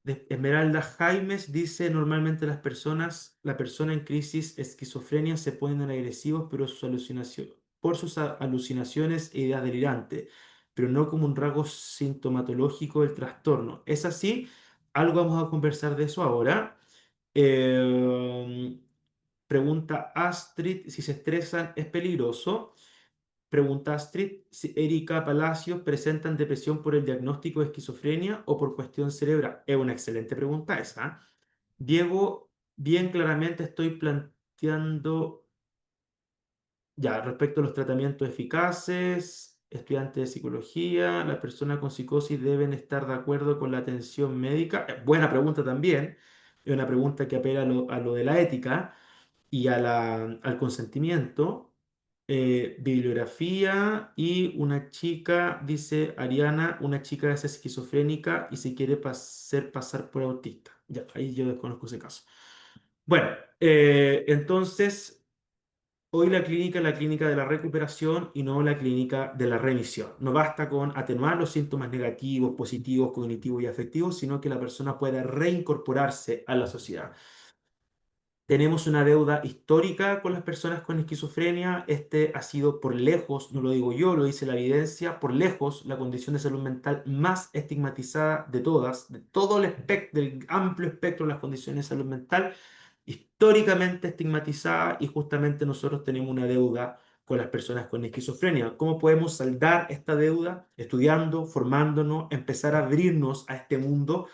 Esmeralda Jaimes dice, normalmente la persona en crisis esquizofrenia se ponen agresivos por sus alucinaciones e ideas delirantes, pero no como un rasgo sintomatológico del trastorno. ¿Es así? Algo vamos a conversar de eso ahora. Eh, Pregunta Astrid, si se estresan, ¿es peligroso? Pregunta Astrid, si Erika Palacios presentan depresión por el diagnóstico de esquizofrenia o por cuestión cerebral. Es una excelente pregunta esa. ¿Eh? Diego, bien claramente estoy planteando ya respecto a los tratamientos eficaces, estudiantes de psicología, las personas con psicosis deben estar de acuerdo con la atención médica. Buena pregunta también. Es una pregunta que apela a lo de la ética y al consentimiento. Bibliografía y una chica, dice Ariana, una chica es esquizofrénica y se quiere hacer pasar por autista. Ya, ahí yo desconozco ese caso. Bueno, entonces, hoy la clínica es la clínica de la recuperación y no la clínica de la remisión. No basta con atenuar los síntomas negativos, positivos, cognitivos y afectivos, sino que la persona pueda reincorporarse a la sociedad. Tenemos una deuda histórica con las personas con esquizofrenia. Este ha sido por lejos, no lo digo yo, lo dice la evidencia, por lejos la condición de salud mental más estigmatizada de todas, de todo el espectro, del amplio espectro de las condiciones de salud mental, históricamente estigmatizada y justamente nosotros tenemos una deuda con las personas con esquizofrenia. ¿Cómo podemos saldar esta deuda? Estudiando, formándonos, empezar a abrirnos a este mundo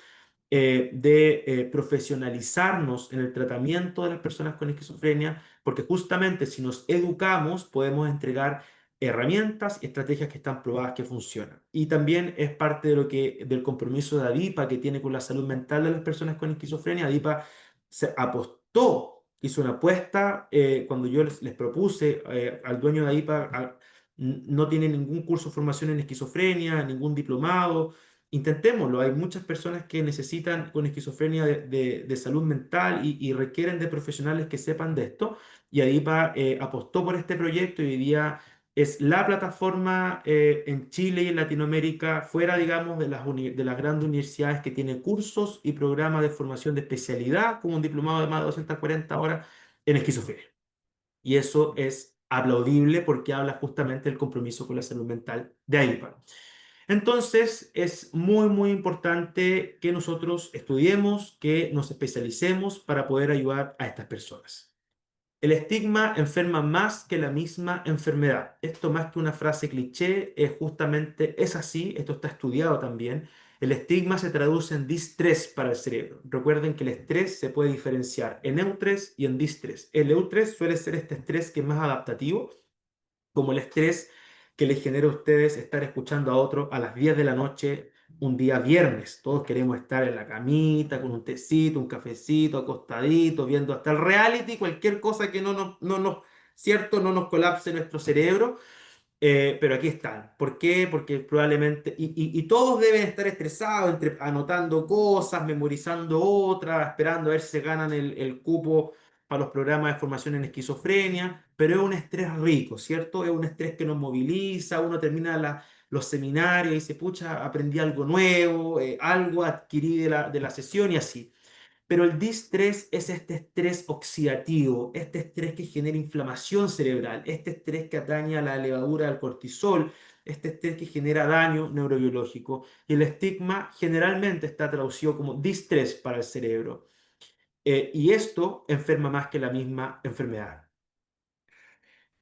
de profesionalizarnos en el tratamiento de las personas con esquizofrenia, porque justamente si nos educamos podemos entregar herramientas y estrategias que están probadas que funcionan. Y también es parte de del compromiso de ADIPA que tiene con la salud mental de las personas con esquizofrenia. ADIPA se apostó, hizo una apuesta cuando yo les propuse al dueño de ADIPA, no tiene ningún curso de formación en esquizofrenia, ningún diplomado. Intentémoslo. Hay muchas personas que necesitan con esquizofrenia de salud mental y requieren de profesionales que sepan de esto. Y ADIPA apostó por este proyecto y hoy día es la plataforma en Chile y en Latinoamérica, fuera, digamos, de las grandes universidades que tiene cursos y programas de formación de especialidad, como un diplomado de más de 240 horas en esquizofrenia. Y eso es aplaudible porque habla justamente del compromiso con la salud mental de ADIPA. Entonces, es muy, muy importante que nosotros estudiemos, que nos especialicemos para poder ayudar a estas personas. El estigma enferma más que la misma enfermedad. Esto más que una frase cliché, es así, esto está estudiado también. El estigma se traduce en distrés para el cerebro. Recuerden que el estrés se puede diferenciar en eustrés y en distrés. El eustrés suele ser este estrés que es más adaptativo, como el estrés que les genera a ustedes estar escuchando a otro a las 10 de la noche un día viernes. Todos queremos estar en la camita con un tecito, un cafecito, acostadito, viendo hasta el reality, cualquier cosa que ¿cierto? No nos colapse nuestro cerebro. Pero aquí están. ¿Por qué? Porque probablemente, y todos deben estar estresados, anotando cosas, memorizando otras, esperando a ver si se ganan el cupo para los programas de formación en esquizofrenia, pero es un estrés rico, ¿cierto? Es un estrés que nos moviliza, uno termina los seminarios y dice, pucha, aprendí algo nuevo, algo adquirí de la sesión y así. Pero el distrés es este estrés oxidativo, este estrés que genera inflamación cerebral, este estrés que atañe a la levadura del cortisol, este estrés que genera daño neurobiológico. Y el estigma generalmente está traducido como distrés para el cerebro. Y esto enferma más que la misma enfermedad.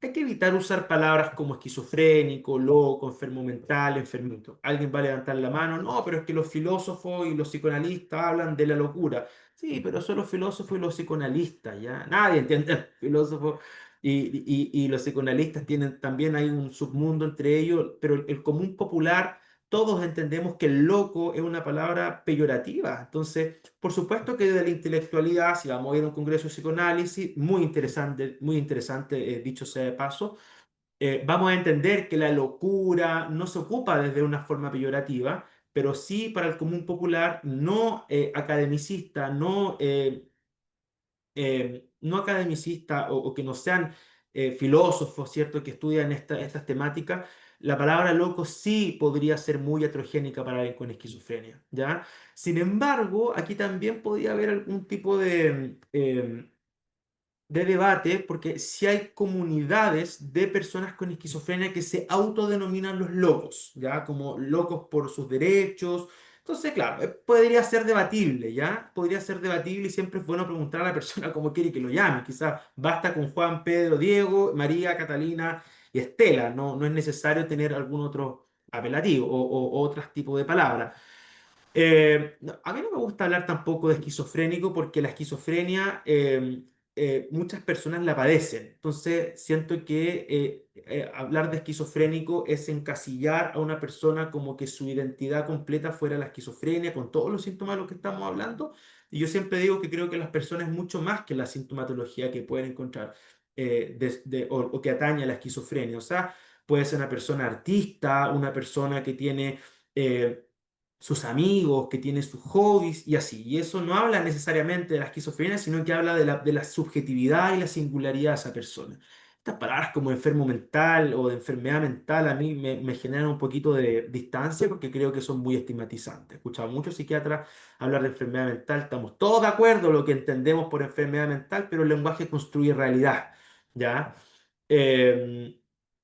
Hay que evitar usar palabras como esquizofrénico, loco, enfermo mental, enfermito. Alguien va a levantar la mano, no, pero es que los filósofos y los psicoanalistas hablan de la locura. Sí, pero son los filósofos y los psicoanalistas, ¿ya? Nadie entiende al filósofo y los psicoanalistas tienen también hay un submundo entre ellos, pero el común popular, todos entendemos que el loco es una palabra peyorativa. Entonces, por supuesto que desde la intelectualidad, si vamos a ir a un congreso de psicoanálisis, muy interesante, dicho sea de paso, vamos a entender que la locura no se ocupa desde una forma peyorativa, pero sí para el común popular, no academicista, no academicista o que no sean filósofos, ¿cierto?, que estudian estas temáticas, la palabra loco sí podría ser muy heterogénica para alguien con esquizofrenia, ¿ya? Sin embargo, aquí también podría haber algún tipo de debate, porque si hay comunidades de personas con esquizofrenia que se autodenominan los locos, ¿ya? Como locos por sus derechos. Entonces, claro, podría ser debatible, ¿ya? Podría ser debatible y siempre es bueno preguntar a la persona cómo quiere que lo llame. Quizás basta con Juan, Pedro, Diego, María, Catalina y es tela, no es necesario tener algún otro apelativo o otro tipo de palabra. No, a mí no me gusta hablar tampoco de esquizofrénico porque la esquizofrenia muchas personas la padecen. Entonces siento que hablar de esquizofrénico es encasillar a una persona como que su identidad completa fuera la esquizofrenia con todos los síntomas de los que estamos hablando. Y yo siempre digo que creo que las personas es mucho más que la sintomatología que pueden encontrar o que atañe a la esquizofrenia. O sea, puede ser una persona artista, una persona que tiene... eh, sus amigos, que tiene sus hobbies y así. Y eso no habla necesariamente de la esquizofrenia, sino que habla de la subjetividad y la singularidad de esa persona. Estas palabras como enfermo mental o de enfermedad mental a mí me generan un poquito de distancia porque creo que son muy estigmatizantes. He escuchado a muchos psiquiatras hablar de enfermedad mental, estamos todos de acuerdo en lo que entendemos por enfermedad mental, pero el lenguaje construye realidad, ¿ya? El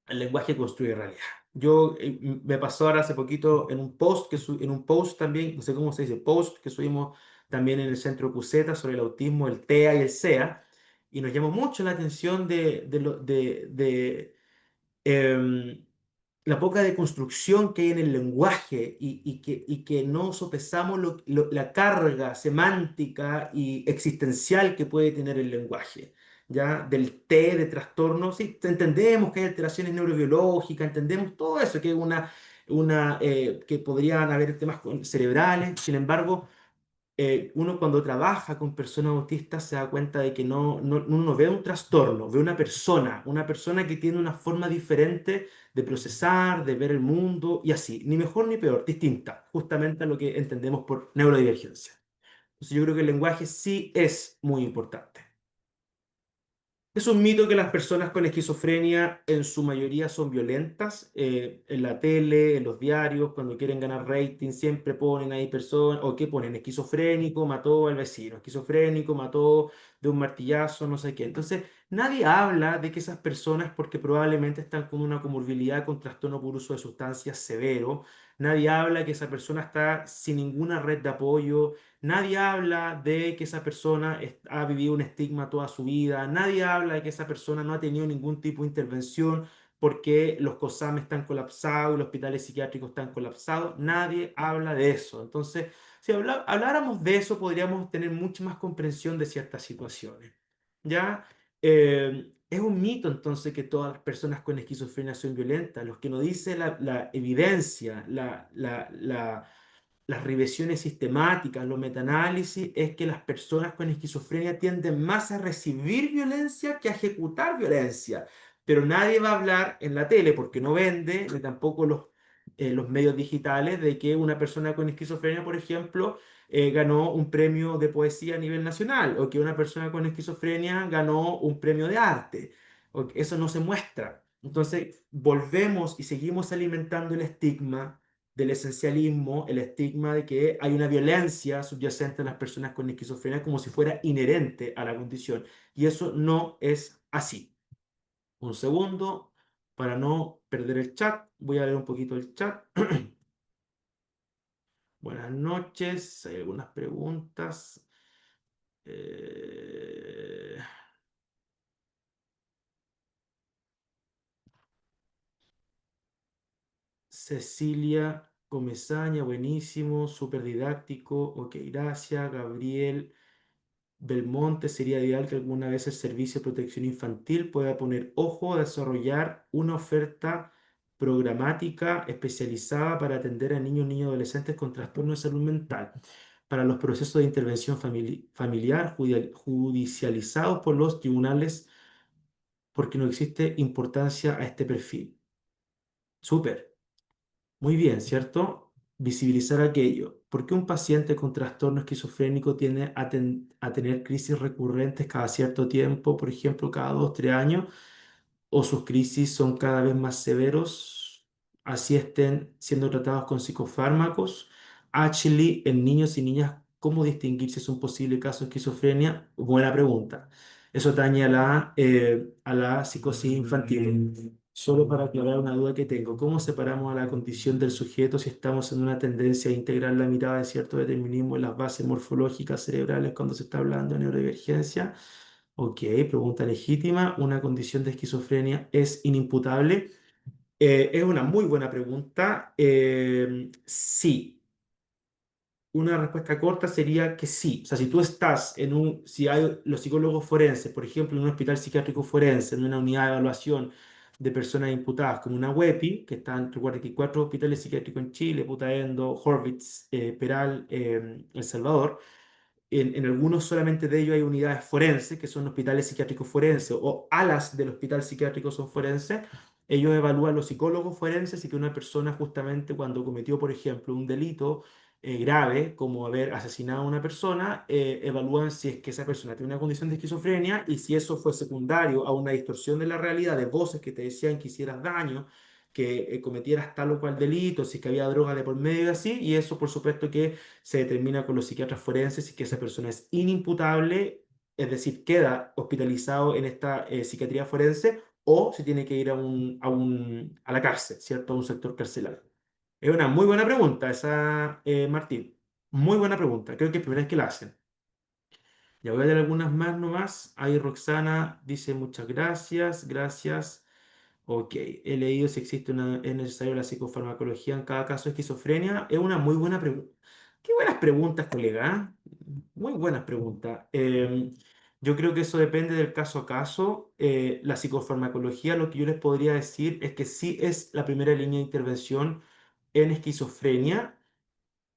lenguaje construye realidad. Yo me pasó ahora hace poquito en un post en un post también, no sé cómo se dice, post que subimos también en el centro Cuseta sobre el autismo, el TEA y el SEA, y nos llamó mucho la atención em, la poca deconstrucción que hay en el lenguaje y que no sopesamos la carga semántica y existencial que puede tener el lenguaje. ¿Ya? Del T, de trastorno, sí, entendemos que hay alteraciones neurobiológicas, entendemos todo eso, que hay que podrían haber temas cerebrales, sin embargo, uno cuando trabaja con personas autistas se da cuenta de que uno no ve un trastorno, ve una persona que tiene una forma diferente de procesar, de ver el mundo y así, ni mejor ni peor, distinta, justamente a lo que entendemos por neurodivergencia. Entonces yo creo que el lenguaje sí es muy importante. Es un mito que las personas con esquizofrenia en su mayoría son violentas. En la tele, en los diarios, cuando quieren ganar rating, siempre ponen ahí personas, o qué ponen, esquizofrénico, mató al vecino, esquizofrénico, mató de un martillazo, no sé qué. Entonces, nadie habla de que esas personas, porque probablemente están con una comorbilidad con trastorno por uso de sustancias severo, nadie habla que esa persona está sin ninguna red de apoyo. Nadie habla de que esa persona ha vivido un estigma toda su vida. Nadie habla de que esa persona no ha tenido ningún tipo de intervención porque los COSAM están colapsados y los hospitales psiquiátricos están colapsados. Nadie habla de eso. Entonces, si habláramos de eso, podríamos tener mucha más comprensión de ciertas situaciones. ¿Ya? Es un mito entonces que todas las personas con esquizofrenia son violentas. Lo que nos dice la evidencia, las regresiones sistemáticas, los metaanálisis, es que las personas con esquizofrenia tienden más a recibir violencia que a ejecutar violencia. Pero nadie va a hablar en la tele porque no vende, ni tampoco los medios digitales, de que una persona con esquizofrenia, por ejemplo, ganó un premio de poesía a nivel nacional o que una persona con esquizofrenia ganó un premio de arte. Eso no se muestra. Entonces, volvemos y seguimos alimentando el estigma del esencialismo, el estigma de que hay una violencia subyacente en las personas con esquizofrenia como si fuera inherente a la condición. Y eso no es así. Un segundo, para no perder el chat, voy a leer un poquito el chat. Buenas noches, hay algunas preguntas. Eh, Cecilia Comesaña, buenísimo, súper didáctico, ok, gracias. Gabriel Belmonte, sería ideal que alguna vez el Servicio de Protección Infantil pueda poner ojo a desarrollar una oferta programática especializada para atender a niños, niñas y adolescentes con trastornos de salud mental para los procesos de intervención familiar judicializados por los tribunales porque no existe importancia a este perfil. Súper. Muy bien, ¿cierto? Visibilizar aquello. ¿Por qué un paciente con trastorno esquizofrénico tiende a tener crisis recurrentes cada cierto tiempo, por ejemplo, cada 2, 3 años? ¿O sus crisis son cada vez más severos, así estén siendo tratados con psicofármacos? Actually, en niños y niñas, ¿cómo distinguir si es un posible caso de esquizofrenia? Buena pregunta. Eso atañe a la psicosis infantil. Solo para aclarar una duda que tengo, ¿cómo separamos a la condición del sujeto si estamos en una tendencia a integrar la mirada de cierto determinismo en las bases morfológicas cerebrales cuando se está hablando de neurodivergencia? Ok, pregunta legítima. ¿Una condición de esquizofrenia es inimputable? Es una muy buena pregunta. Sí. Una respuesta corta sería que sí. O sea, si tú estás si hay los psicólogos forenses, por ejemplo, en un hospital psiquiátrico forense, en una unidad de evaluación de personas imputadas como una WEPI, que están, recuerda que hay cuatro hospitales psiquiátricos en Chile, Putaendo, Horvitz, Peral, El Salvador. En algunos solamente de ellos hay unidades forenses, que son hospitales psiquiátricos forenses, o alas del hospital psiquiátrico son forenses. Ellos evalúan los psicólogos forenses y que una persona justamente cuando cometió, por ejemplo, un delito grave, como haber asesinado a una persona, evalúan si es que esa persona tiene una condición de esquizofrenia y si eso fue secundario a una distorsión de la realidad, de voces que te decían que hicieras daño, que cometieras tal o cual delito, si es que había droga de por medio y así, y eso por supuesto que se determina con los psiquiatras forenses y que esa persona es inimputable, es decir, queda hospitalizado en esta psiquiatría forense o se tiene que ir a la cárcel, ¿cierto? A un sector carcelario. Es una muy buena pregunta esa, Martín. Muy buena pregunta. Creo que es la primera vez que la hacen. Ya voy a dar algunas más nomás. Ahí Roxana dice muchas gracias, gracias. Ok, he leído si existe es necesario la psicofarmacología en cada caso de esquizofrenia. Es una muy buena pregunta. Qué buenas preguntas, colega. Muy buenas preguntas. Yo creo que eso depende del caso a caso. La psicofarmacología, lo que yo les podría decir es que sí es la primera línea de intervención en esquizofrenia.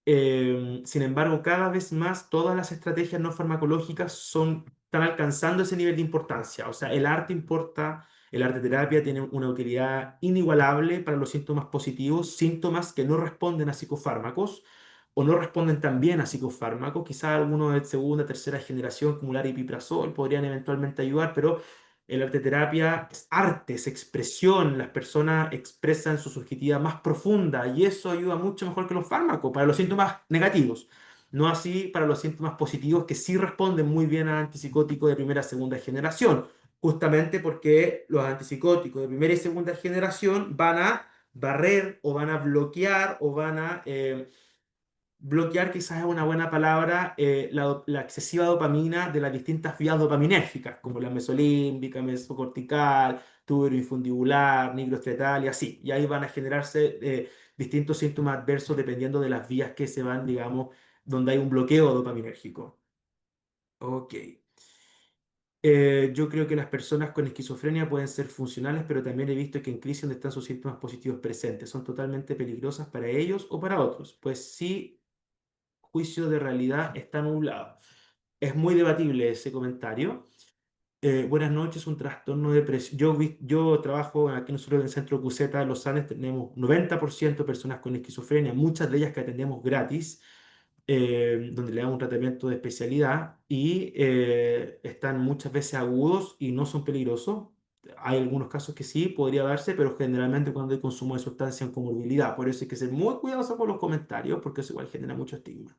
Sin embargo, cada vez más todas las estrategias no farmacológicas están alcanzando ese nivel de importancia. O sea, el arte importa, el arte terapia tiene una utilidad inigualable para los síntomas positivos, síntomas que no responden a psicofármacos o no responden tan bien a psicofármacos. Quizás algunos de segunda, tercera generación, como el aripiprazol, podrían eventualmente ayudar, pero el arte terapia es arte, es expresión, las personas expresan su subjetividad más profunda y eso ayuda mucho mejor que los fármacos para los síntomas negativos. No así para los síntomas positivos que sí responden muy bien a antipsicóticos de primera y segunda generación, justamente porque los antipsicóticos de primera y segunda generación van a barrer o van a bloquear o van a bloquear quizás es una buena palabra, la excesiva dopamina de las distintas vías dopaminérgicas, como la mesolímbica, mesocortical, tuberoinfundibular, nigroestriatal y así. Y ahí van a generarse distintos síntomas adversos dependiendo de las vías que se van, digamos, donde hay un bloqueo dopaminérgico. Ok. Yo creo que las personas con esquizofrenia pueden ser funcionales, pero también he visto que en crisis donde están sus síntomas positivos presentes son totalmente peligrosas para ellos o para otros. Pues sí, juicio de realidad está nublado. Es muy debatible ese comentario. Buenas noches, un trastorno de depresión. Yo trabajo aquí nosotros en el centro Cuseta de Los Andes, tenemos 90% de personas con esquizofrenia, muchas de ellas que atendemos gratis, donde le damos un tratamiento de especialidad y están muchas veces agudos y no son peligrosos. Hay algunos casos que sí podría darse, pero generalmente cuando hay consumo de sustancia en comorbilidad. Por eso hay que ser muy cuidadoso con los comentarios, porque eso igual genera mucho estigma.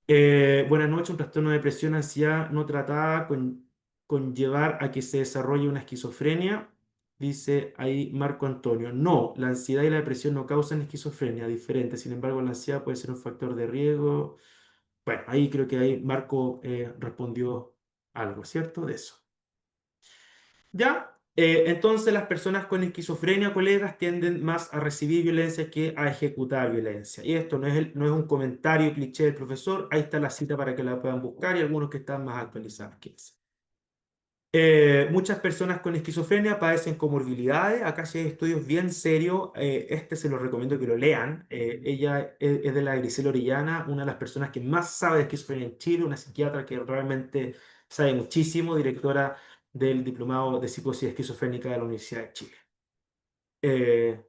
Buenas noches, un trastorno de depresión, ansiedad no tratada con llevar a que se desarrolle una esquizofrenia, dice ahí Marco Antonio. No, la ansiedad y la depresión no causan esquizofrenia, diferente. Sin embargo, la ansiedad puede ser un factor de riesgo. Bueno, ahí creo que ahí Marco respondió algo, ¿cierto? De eso. Ya, entonces las personas con esquizofrenia, colegas, tienden más a recibir violencia que a ejecutar violencia. Y esto no es un comentario cliché del profesor, ahí está la cita para que la puedan buscar y algunos que están más actualizados que esa. Muchas personas con esquizofrenia padecen comorbilidades. Acá sí hay estudios bien serios. Este se los recomiendo que lo lean. Ella es de la Grisel Orellana, una de las personas que más sabe de esquizofrenia en Chile, una psiquiatra que realmente sabe muchísimo, directora del Diplomado de Psicosis Esquizofrénica de la Universidad de Chile. Eh,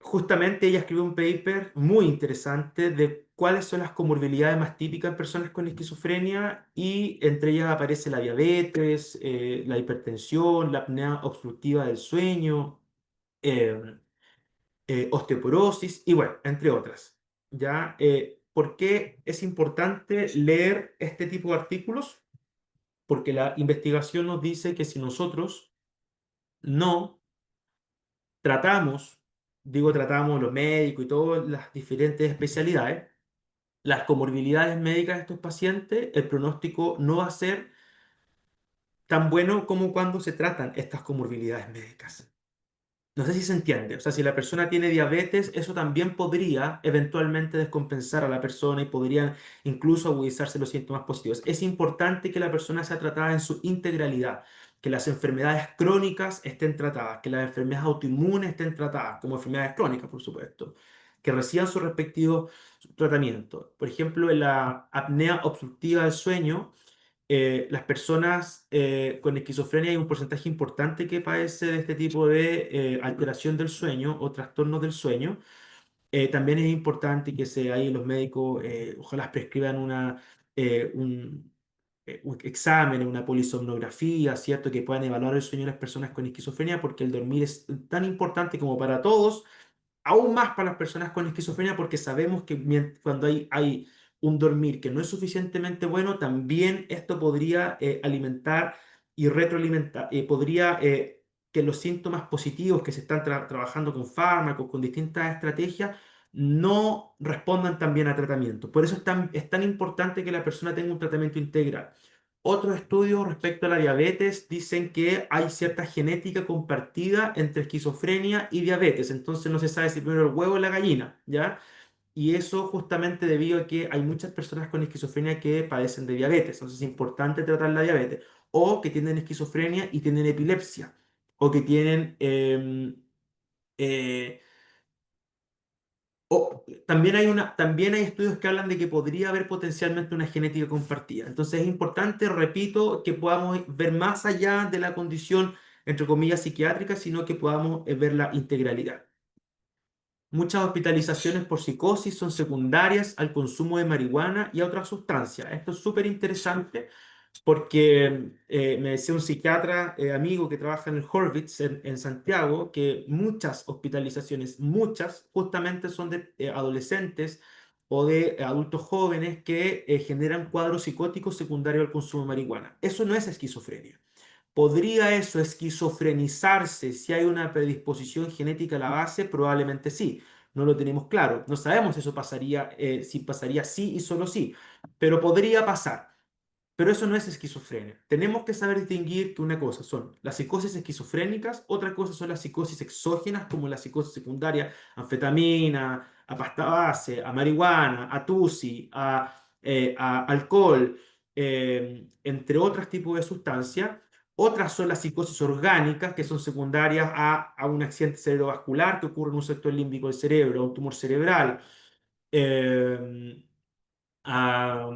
Justamente ella escribió un paper muy interesante de cuáles son las comorbilidades más típicas en personas con esquizofrenia y entre ellas aparece la diabetes, la hipertensión, la apnea obstructiva del sueño, eh, osteoporosis y bueno, entre otras. ¿Ya? ¿Por qué es importante leer este tipo de artículos? Porque la investigación nos dice que si nosotros no tratamos, digo tratamos los médicos y todas las diferentes especialidades, las comorbilidades médicas de estos pacientes, el pronóstico no va a ser tan bueno como cuando se tratan estas comorbilidades médicas. No sé si se entiende. O sea, si la persona tiene diabetes, eso también podría eventualmente descompensar a la persona y podrían incluso agudizarse los síntomas positivos. Es importante que la persona sea tratada en su integralidad, que las enfermedades crónicas estén tratadas, que las enfermedades autoinmunes estén tratadas como enfermedades crónicas, por supuesto, que reciban su respectivo tratamiento. Por ejemplo, en la apnea obstructiva del sueño, las personas con esquizofrenia hay un porcentaje importante que padece de este tipo de alteración del sueño o trastornos del sueño. También es importante que ahí los médicos ojalá prescriban un examen, una polisomnografía, ¿cierto? Que puedan evaluar el sueño de las personas con esquizofrenia, porque el dormir es tan importante como para todos, aún más para las personas con esquizofrenia, porque sabemos que cuando hay un dormir que no es suficientemente bueno, también esto podría alimentar y retroalimentar, podría que los síntomas positivos que se están trabajando con fármacos, con distintas estrategias, no respondan también a tratamiento. Por eso es tan importante que la persona tenga un tratamiento integral. Otros estudios respecto a la diabetes dicen que hay cierta genética compartida entre esquizofrenia y diabetes, entonces no se sabe si primero el huevo o la gallina, ¿ya? Y eso justamente debido a que hay muchas personas con esquizofrenia que padecen de diabetes, entonces es importante tratar la diabetes, o que tienen esquizofrenia y tienen epilepsia, o que tienen eh, también hay estudios que hablan de que podría haber potencialmente una genética compartida. Entonces es importante, repito, que podamos ver más allá de la condición, entre comillas, psiquiátrica, sino que podamos ver la integralidad. Muchas hospitalizaciones por psicosis son secundarias al consumo de marihuana y a otras sustancias. Esto es súper interesante porque me decía un psiquiatra amigo que trabaja en el Horvitz en Santiago que muchas hospitalizaciones, muchas, justamente son de adolescentes o de adultos jóvenes que generan cuadros psicóticos secundarios al consumo de marihuana. Eso no es esquizofrenia. ¿Podría eso esquizofrenizarse si hay una predisposición genética a la base? Probablemente sí. No lo tenemos claro. No sabemos si eso pasaría, si pasaría sí y solo sí, pero podría pasar. Pero eso no es esquizofrenia. Tenemos que saber distinguir que una cosa son las psicosis esquizofrénicas, otra cosa son las psicosis exógenas, como la psicosis secundaria, anfetamina, a pasta base, a marihuana, a tusi, a alcohol, entre otros tipos de sustancias. Otras son las psicosis orgánicas, que son secundarias a un accidente cerebrovascular que ocurre en un sector límbico del cerebro, a un tumor cerebral. Eh, a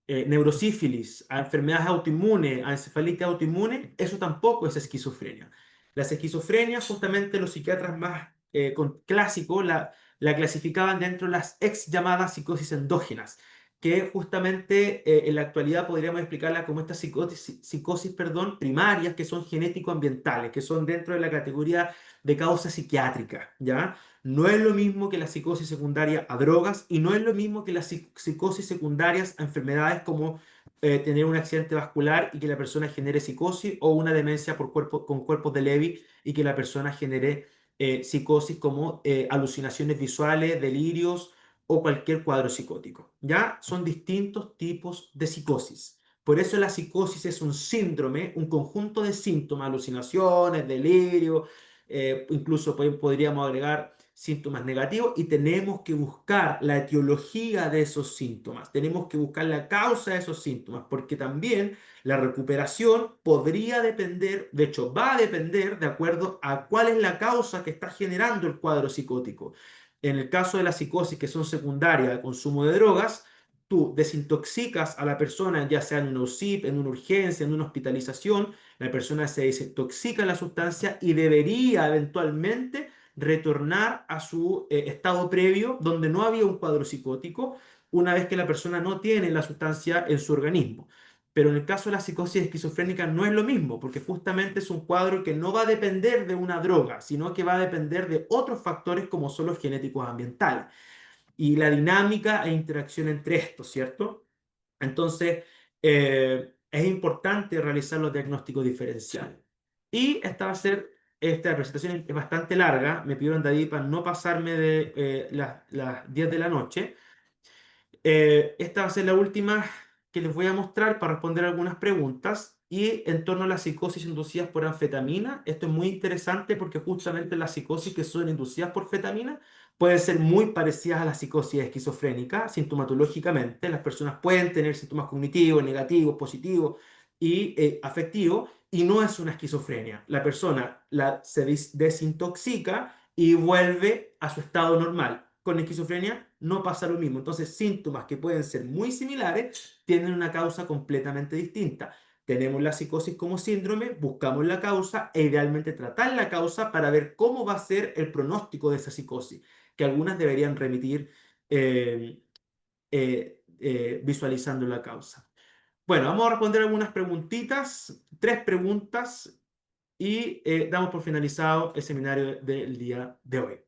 neurosífilis, a enfermedades autoinmunes, a encefalitis autoinmune, eso tampoco es esquizofrenia. Las esquizofrenias, justamente los psiquiatras más clásicos la clasificaban dentro de las ex llamadas psicosis endógenas, que justamente en la actualidad podríamos explicarla como estas psicosis, perdón, primarias que son genético-ambientales, que son dentro de la categoría de causa psiquiátrica, ¿ya? No es lo mismo que la psicosis secundaria a drogas y no es lo mismo que las psicosis secundarias a enfermedades como tener un accidente vascular y que la persona genere psicosis o una demencia con cuerpos de Lewy y que la persona genere psicosis como alucinaciones visuales, delirios o cualquier cuadro psicótico. ¿Ya? Son distintos tipos de psicosis. Por eso la psicosis es un síndrome, un conjunto de síntomas, alucinaciones, delirio, incluso podríamos agregar síntomas negativos y tenemos que buscar la etiología de esos síntomas, tenemos que buscar la causa de esos síntomas, porque también la recuperación podría depender, de hecho va a depender de acuerdo a cuál es la causa que está generando el cuadro psicótico. En el caso de la psicosis que son secundarias al consumo de drogas, tú desintoxicas a la persona, ya sea en una UCIP, en una urgencia, en una hospitalización, la persona se desintoxica la sustancia y debería eventualmente retornar a su estado previo donde no había un cuadro psicótico una vez que la persona no tiene la sustancia en su organismo. Pero en el caso de la psicosis esquizofrénica no es lo mismo, porque justamente es un cuadro que no va a depender de una droga, sino que va a depender de otros factores como son los genéticos ambientales y la dinámica e interacción entre estos, ¿cierto? Entonces, es importante realizar los diagnósticos diferenciales. Y esta presentación es bastante larga, me pidieron David para no pasarme de las 10 de la noche. Esta va a ser la última que les voy a mostrar para responder algunas preguntas. Y en torno a la psicosis inducidas por anfetamina, esto es muy interesante porque justamente las psicosis que son inducidas por fetamina pueden ser muy parecidas a la psicosis esquizofrénica, sintomatológicamente. Las personas pueden tener síntomas cognitivos, negativos, positivos y afectivos, y no es una esquizofrenia. La persona desintoxica y vuelve a su estado normal. Con la esquizofrenia no pasa lo mismo. Entonces, síntomas que pueden ser muy similares tienen una causa completamente distinta. Tenemos la psicosis como síndrome, buscamos la causa e idealmente tratar la causa para ver cómo va a ser el pronóstico de esa psicosis, que algunas deberían remitir eh, visualizando la causa. Bueno, vamos a responder algunas preguntitas, tres preguntas, y damos por finalizado el seminario del día de hoy.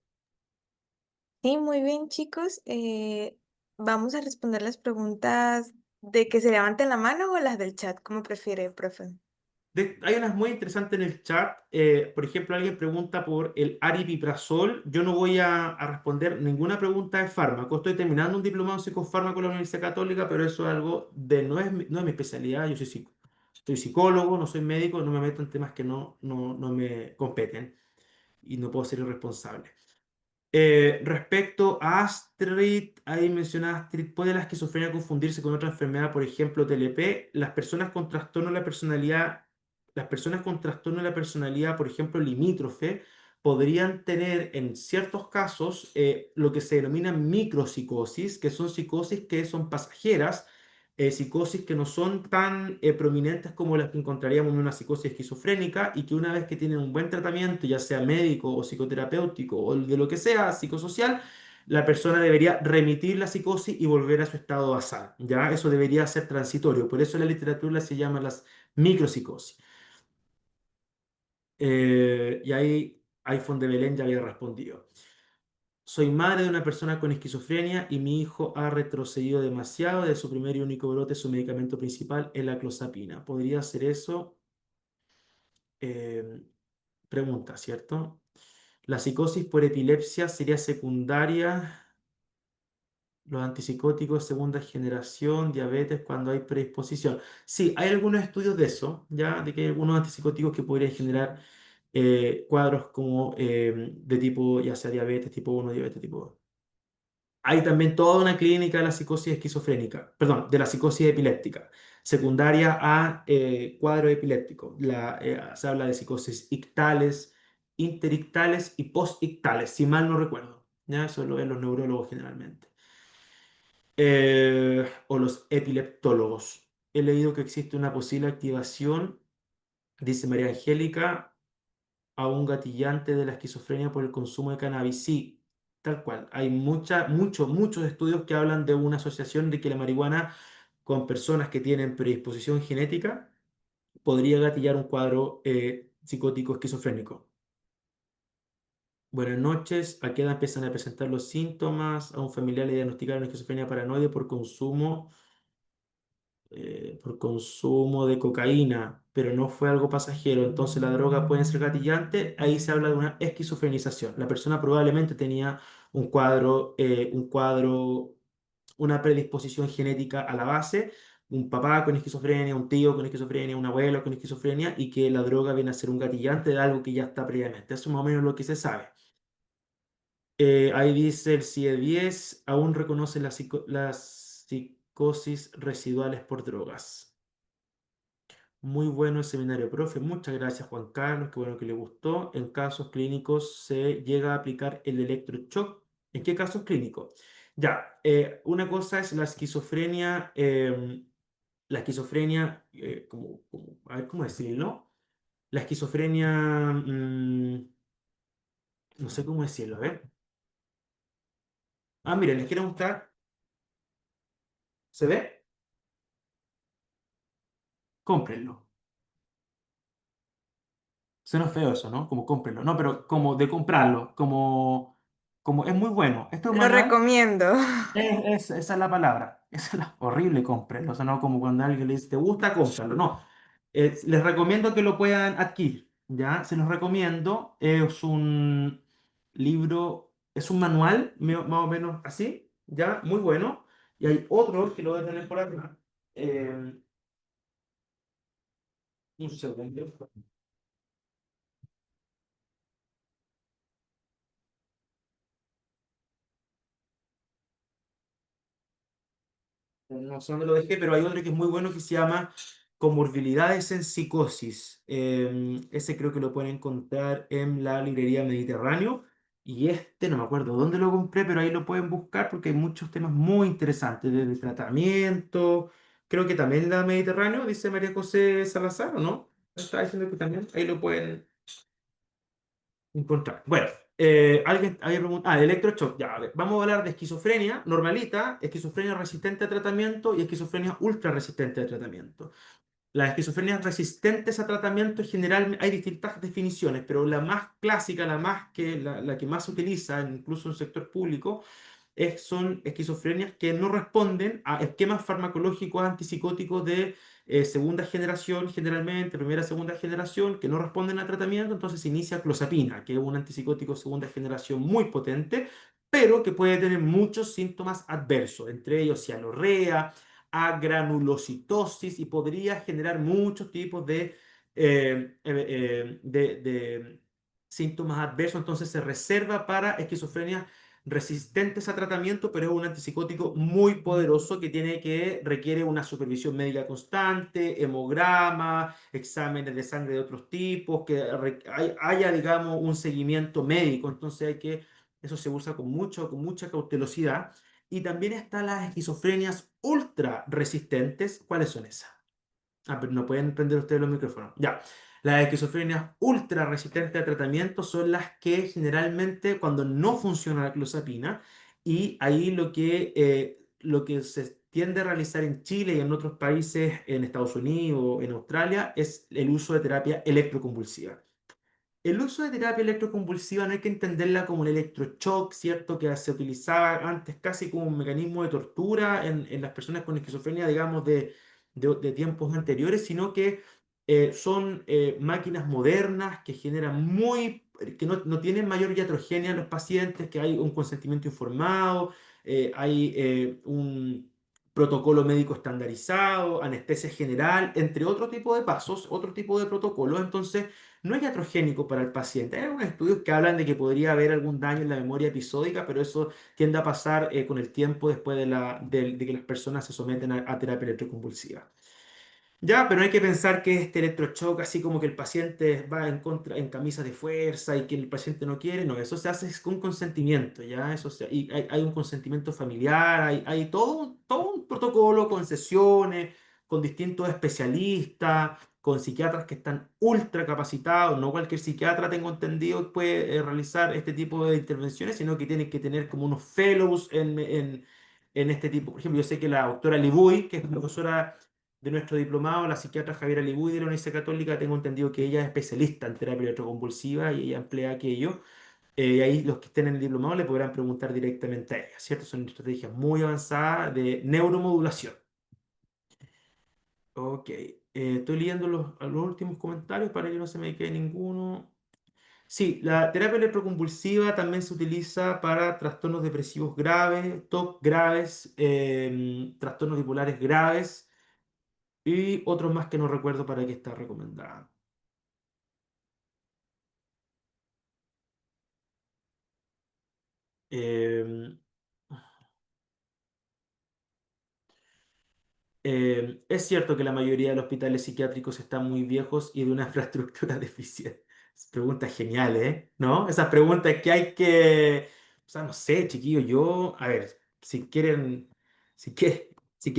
Sí, muy bien, chicos. Vamos a responder las preguntas de que se levanten la mano o las del chat, como prefiere, profe. Hay unas muy interesantes en el chat. Por ejemplo, alguien pregunta por el aripiprazol. Yo no voy a responder ninguna pregunta de fármaco. Estoy terminando un diplomado en psicofármaco en la Universidad Católica, pero eso es algo de no es mi especialidad. Yo soy psicólogo, no soy médico, no me meto en temas que no me competen y no puedo ser irresponsable. Respecto a Astrid, ahí mencionaba Astrid, ¿puede la esquizofrenia confundirse con otra enfermedad, por ejemplo, TLP? Las personas con trastorno de la personalidad, por ejemplo, limítrofe, podrían tener en ciertos casos lo que se denomina micropsicosis, que son psicosis que son pasajeras, psicosis que no son tan prominentes como las que encontraríamos en una psicosis esquizofrénica y que una vez que tienen un buen tratamiento, ya sea médico o psicoterapéutico o de lo que sea, psicosocial, la persona debería remitir la psicosis y volver a su estado basal. ¿Ya? Eso debería ser transitorio. Por eso en la literatura se llama las micropsicosis. Y ahí iPhone de Belén ya había respondido. Soy madre de una persona con esquizofrenia y mi hijo ha retrocedido demasiado de su primer y único brote. Su medicamento principal es la clozapina. ¿Podría ser eso? Eh, Pregunta, ¿cierto? La psicosis por epilepsia sería secundaria. Los antipsicóticos, segunda generación, diabetes, cuando hay predisposición. Sí, hay algunos estudios de eso, ya, de que hay algunos antipsicóticos que podrían generar cuadros como de tipo, ya sea diabetes tipo uno, diabetes tipo 2. Hay también toda una clínica de la psicosis esquizofrénica, perdón, de la psicosis epiléptica, secundaria a cuadro epiléptico. Se habla de psicosis ictales, interictales y postictales, si mal no recuerdo. ¿Ya? Eso lo ven los neurólogos generalmente. O los epileptólogos. He leído que existe una posible activación, dice María Angélica, a un gatillante de la esquizofrenia por el consumo de cannabis. Sí, tal cual. Hay muchos estudios que hablan de una asociación de que la marihuana con personas que tienen predisposición genética podría gatillar un cuadro psicótico esquizofrénico. Buenas noches. ¿A qué edad empiezan a presentar los síntomas? A un familiar le diagnosticaron esquizofrenia paranoide por consumo de cocaína, pero no fue algo pasajero, entonces la droga puede ser gatillante, ahí se habla de una esquizofrenización. La persona probablemente tenía una predisposición genética a la base, un papá con esquizofrenia, un tío con esquizofrenia, un abuelo con esquizofrenia, y que la droga viene a ser un gatillante de algo que ya está previamente. Eso es más o menos lo que se sabe. Ahí dice el CIE-10, aún reconoce las psicosis residuales por drogas. Muy bueno el seminario, profe. Muchas gracias, Juan Carlos. Qué bueno que le gustó. En casos clínicos se llega a aplicar el electroshock. ¿En qué casos clínicos? Ya, una cosa es la esquizofrenia, a ver cómo decirlo. La esquizofrenia, no sé cómo decirlo, a ver. Ah, mire, les quiero mostrar. ¿Se ve? Cómprenlo. Suena feo eso, ¿no? Como cómprenlo. No, pero como de comprarlo, como es muy bueno. Esto es un Lo manual. recomiendo. Esa es la palabra. Esa es la horrible, cómprenlo. O sea, no como cuando alguien le dice, ¿te gusta? Cómpralo. No. Les recomiendo que lo puedan adquirir. ¿Ya? Se los recomiendo. Es un libro, es un manual, más o menos así. ¿Ya? Muy bueno. Y hay otro que lo voy a tener por acá. Eh, un segundo. No sé dónde lo dejé, pero hay otro que es muy bueno que se llama Comorbilidades en Psicosis. Ese creo que lo pueden encontrar en la librería Mediterráneo. Y este, no me acuerdo dónde lo compré, pero ahí lo pueden buscar porque hay muchos temas muy interesantes, desde tratamiento. Creo que también la Mediterráneo, dice María José Salazar, ¿o no? Está diciendo que también ahí lo pueden encontrar. Bueno, alguien había preguntado. Ah, electroshock. Ya, a ver. Vamos a hablar de esquizofrenia normalita, esquizofrenia resistente a tratamiento y esquizofrenia ultra resistente a tratamiento. Las esquizofrenias resistentes a tratamiento en general hay distintas definiciones, pero la más clásica, la que más se utiliza, incluso en el sector público, son esquizofrenias que no responden a esquemas farmacológicos antipsicóticos de segunda generación, generalmente, primera, segunda generación, que no responden a tratamiento, entonces se inicia clozapina, que es un antipsicótico de segunda generación muy potente, pero que puede tener muchos síntomas adversos, entre ellos cianorrea, agranulocitosis y podría generar muchos tipos de síntomas adversos, entonces se reserva para esquizofrenia resistentes a tratamiento, pero es un antipsicótico muy poderoso que requiere una supervisión médica constante, hemograma, exámenes de sangre de otros tipos, haya, digamos, un seguimiento médico. Entonces eso se usa con mucha cautelosidad. Y también están las esquizofrenias ultra resistentes. ¿Cuáles son esas? Ah, pero no pueden prender ustedes los micrófonos. Ya. Las esquizofrenias ultra resistentes a tratamiento son las que generalmente cuando no funciona la clozapina y ahí lo que se tiende a realizar en Chile y en otros países, en Estados Unidos, en Australia, es el uso de terapia electroconvulsiva. El uso de terapia electroconvulsiva no hay que entenderla como un electroshock, ¿cierto? Que se utilizaba antes casi como un mecanismo de tortura en las personas con esquizofrenia, digamos, de tiempos anteriores, sino que son máquinas modernas que generan que no tienen mayor iatrogenia en los pacientes, que hay un consentimiento informado, hay un protocolo médico estandarizado, anestesia general, entre otro tipo de pasos, otro tipo de protocolos. Entonces, no es iatrogénico para el paciente. Hay algunos estudios que hablan de que podría haber algún daño en la memoria episódica, pero eso tiende a pasar con el tiempo después de que las personas se someten a terapia electroconvulsiva. Ya, pero no hay que pensar que este electroshock, así como que el paciente va en contra, en camisa de fuerza y que el paciente no quiere, no, eso se hace con consentimiento, ¿ya? Y hay un consentimiento familiar, hay todo un protocolo con sesiones, con distintos especialistas, con psiquiatras que están ultra capacitados, no cualquier psiquiatra, tengo entendido, puede realizar este tipo de intervenciones, sino que tiene que tener como unos fellows en este tipo. Por ejemplo, yo sé que la doctora Libuy, que es profesora de nuestro diplomado, la psiquiatra Javiera Libuy de la Universidad Católica, tengo entendido que ella es especialista en terapia electroconvulsiva y ella emplea aquello. Ahí los que estén en el diplomado le podrán preguntar directamente a ella, ¿cierto? Son estrategias muy avanzadas de neuromodulación. Ok, estoy leyendo los últimos comentarios para que no se me quede ninguno. Sí, la terapia electroconvulsiva también se utiliza para trastornos depresivos graves, TOC graves, trastornos bipolares graves y otros más que no recuerdo para qué está recomendada. Eh, es cierto que la mayoría de los hospitales psiquiátricos están muy viejos y de una infraestructura deficiente. Pregunta genial, ¿eh? ¿No? Esas preguntas que hay que... O sea, no sé, chiquillos, a ver, si quieren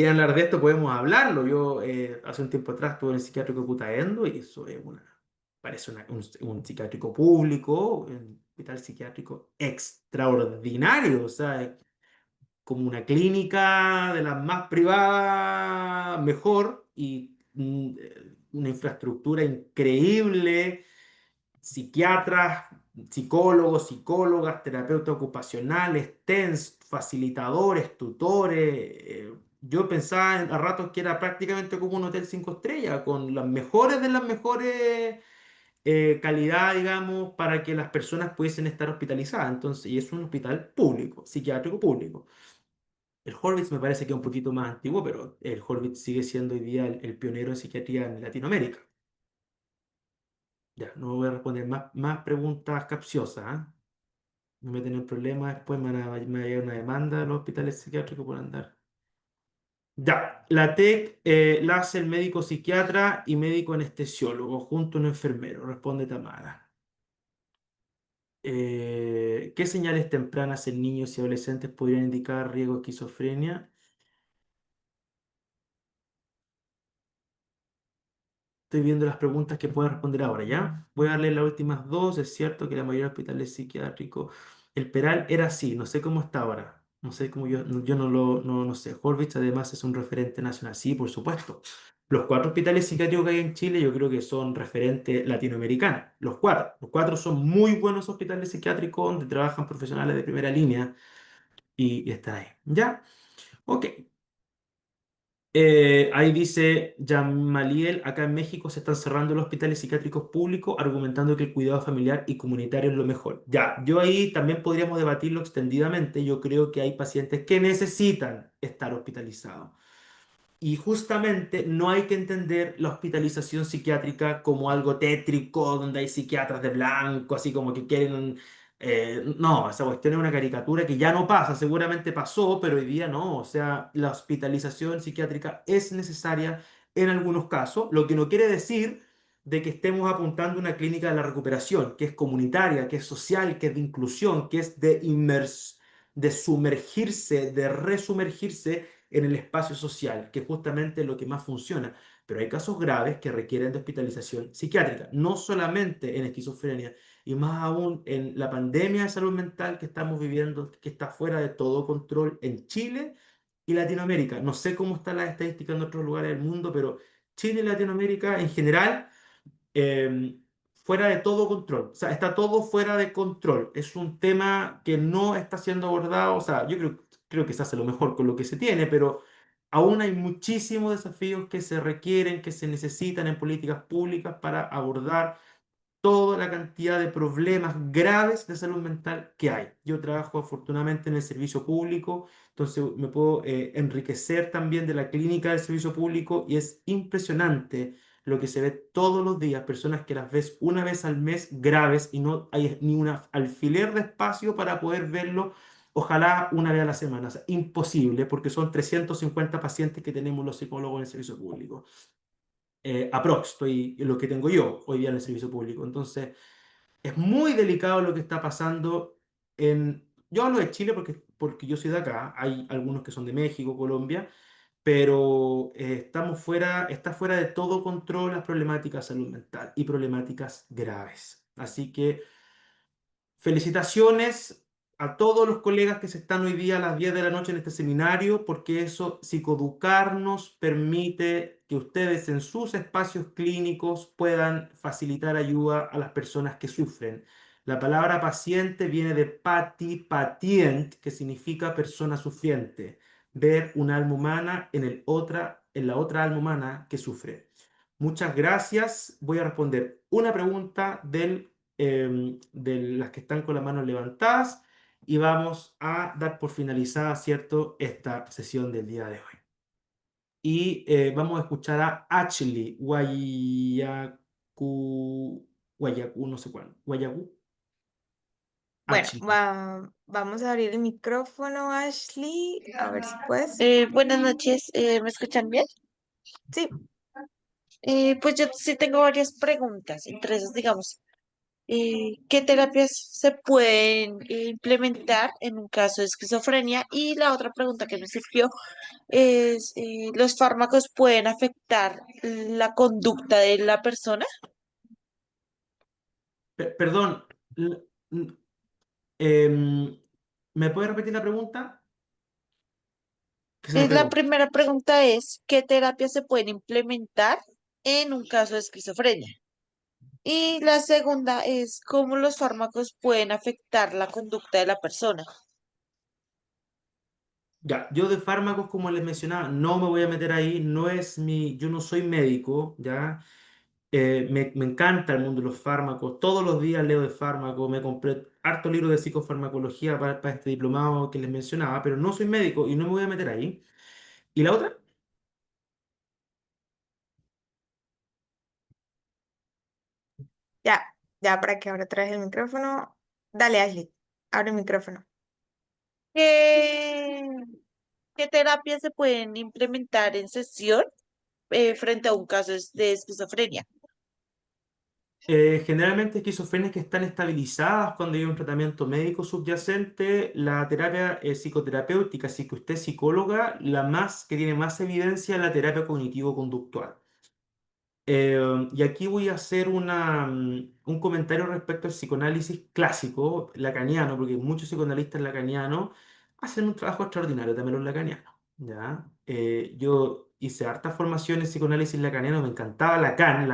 hablar de esto, podemos hablarlo. Yo hace un tiempo atrás estuve en el psiquiátrico Putaendo y eso es parece un psiquiátrico público, un hospital psiquiátrico extraordinario, o sea, como una clínica de las más privadas, mejor, y una infraestructura increíble, psiquiatras, psicólogos, psicólogas, terapeutas ocupacionales, TENS, facilitadores, tutores. Yo pensaba a ratos que era prácticamente como un hotel 5 estrellas, con las mejores de las mejores calidad, digamos, para que las personas pudiesen estar hospitalizadas. Entonces, y es un hospital público, psiquiátrico público. El Horvitz me parece que es un poquito más antiguo, pero el Horvitz sigue siendo hoy día el pionero en psiquiatría en Latinoamérica. Ya, no voy a responder más preguntas capciosas, ¿ah? No me tener problemas, después me va a llegar una demanda de los hospitales psiquiátricos por andar. Ya, la TEC la hace el médico psiquiatra y médico anestesiólogo, junto a un enfermero, responde Tamara. ¿Qué señales tempranas en niños y adolescentes podrían indicar riesgo de esquizofrenia? Estoy viendo las preguntas que pueden responder ahora, ¿ya? Voy a darle las últimas dos. Es cierto que la mayoría de hospitales psiquiátricos, el Peral era así, no sé cómo está ahora. No sé cómo yo no sé. Horvitz además es un referente nacional. Sí, por supuesto. Los cuatro hospitales psiquiátricos que hay en Chile yo creo que son referentes latinoamericanos. Los cuatro. Los cuatro son muy buenos hospitales psiquiátricos donde trabajan profesionales de primera línea y están ahí. ¿Ya? Ok. Ahí dice Yamaliel, acá en México se están cerrando los hospitales psiquiátricos públicos argumentando que el cuidado familiar y comunitario es lo mejor. Ya, yo ahí también podríamos debatirlo extendidamente. Yo creo que hay pacientes que necesitan estar hospitalizados. Y justamente no hay que entender la hospitalización psiquiátrica como algo tétrico, donde hay psiquiatras de blanco, así como que quieren... no, esa cuestión es una caricatura que ya no pasa, seguramente pasó, pero hoy día no. O sea, la hospitalización psiquiátrica es necesaria en algunos casos, lo que no quiere decir de que estemos apuntando a una clínica de la recuperación, que es comunitaria, que es social, que es de inclusión, que es de sumergirse, de resumergirse en el espacio social, que es justamente lo que más funciona. Pero hay casos graves que requieren de hospitalización psiquiátrica, no solamente en esquizofrenia, y más aún en la pandemia de salud mental que estamos viviendo, que está fuera de todo control en Chile y Latinoamérica. No sé cómo están las estadísticas en otros lugares del mundo, pero Chile y Latinoamérica en general eh, fuera de todo control. O sea, está todo fuera de control. Es un tema que no está siendo abordado. O sea, creo que se hace lo mejor con lo que se tiene, pero aún hay muchísimos desafíos que se requieren, que se necesitan en políticas públicas para abordar toda la cantidad de problemas graves de salud mental que hay. Yo trabajo afortunadamente en el servicio público, entonces me puedo enriquecer también de la clínica del servicio público y es impresionante lo que se ve todos los días, personas que las ves una vez al mes graves y no hay ni un alfiler de espacio para poder verlo. Ojalá una vez a la semana, o sea, imposible, porque son 350 pacientes que tenemos los psicólogos en el servicio público. Aprox, estoy lo que tengo yo hoy día en el servicio público. Entonces, es muy delicado lo que está pasando en... Yo hablo de Chile porque yo soy de acá, hay algunos que son de México, Colombia, pero está fuera de todo control las problemáticas de salud mental y problemáticas graves. Así que felicitaciones a todos los colegas que se están hoy día a las 10 de la noche en este seminario, porque eso, psicoeducarnos, permite que ustedes en sus espacios clínicos puedan facilitar ayuda a las personas que sufren. La palabra paciente viene de patient, que significa persona sufriente. Ver un alma humana en la otra alma humana que sufre. Muchas gracias. Voy a responder una pregunta de las que están con las manos levantadas y vamos a dar por finalizada, ¿cierto?, esta sesión del día de hoy. Y vamos a escuchar a Ashley Guayacu, no sé cuál, Guayacu, Bueno, Ashley. vamos a abrir el micrófono, Ashley, a ver si puedes. Buenas noches, ¿me escuchan bien? Sí, Pues yo sí tengo varias preguntas, entre esas, digamos, ¿qué terapias se pueden implementar en un caso de esquizofrenia? Y la otra pregunta que me surgió es, ¿los fármacos pueden afectar la conducta de la persona? Perdón, l- n- em, ¿me puede repetir la pregunta? Que se me La pegó. primera pregunta es, ¿qué terapias se pueden implementar en un caso de esquizofrenia? Y la segunda es cómo los fármacos pueden afectar la conducta de la persona. Ya, yo de fármacos, como les mencionaba, no me voy a meter ahí, yo no soy médico, ¿ya? Me encanta el mundo de los fármacos, todos los días leo de fármacos, me compré harto libro de psicofarmacología para este diplomado que les mencionaba, pero no soy médico y no me voy a meter ahí. ¿Y la otra? Ya, ya para que ahora traes el micrófono. Dale, Ashley, abre el micrófono. ¿Qué, qué terapias se pueden implementar en sesión frente a un caso de esquizofrenia? Generalmente esquizofrenias que están estabilizadas cuando hay un tratamiento médico subyacente, la terapia psicoterapéutica, si que usted es psicóloga, la más que tiene más evidencia es la terapia cognitivo-conductual. Y aquí voy a hacer un comentario respecto al psicoanálisis clásico, lacaniano, porque muchos psicoanalistas lacanianos hacen un trabajo extraordinario también los lacanianos. ¿Ya? Yo hice harta formación en psicoanálisis lacaniano, me encantaba Lacan.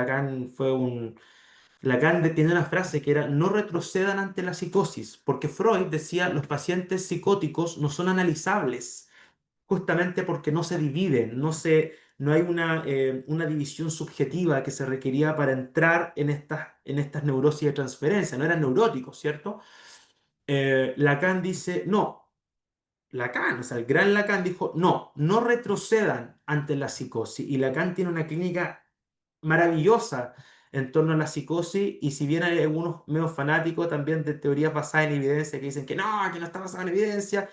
Tenía una frase que era: no retrocedan ante la psicosis, porque Freud decía los pacientes psicóticos no son analizables justamente porque no se dividen, no hay una división subjetiva que se requería para entrar en estas neurosis de transferencia, no eran neuróticos, ¿cierto? Lacan dice, no, Lacan, o sea, el gran Lacan dijo, no, no retrocedan ante la psicosis. Y Lacan tiene una clínica maravillosa en torno a la psicosis, y si bien hay algunos medio fanáticos también de teorías basadas en evidencia que dicen que no está basada en evidencia,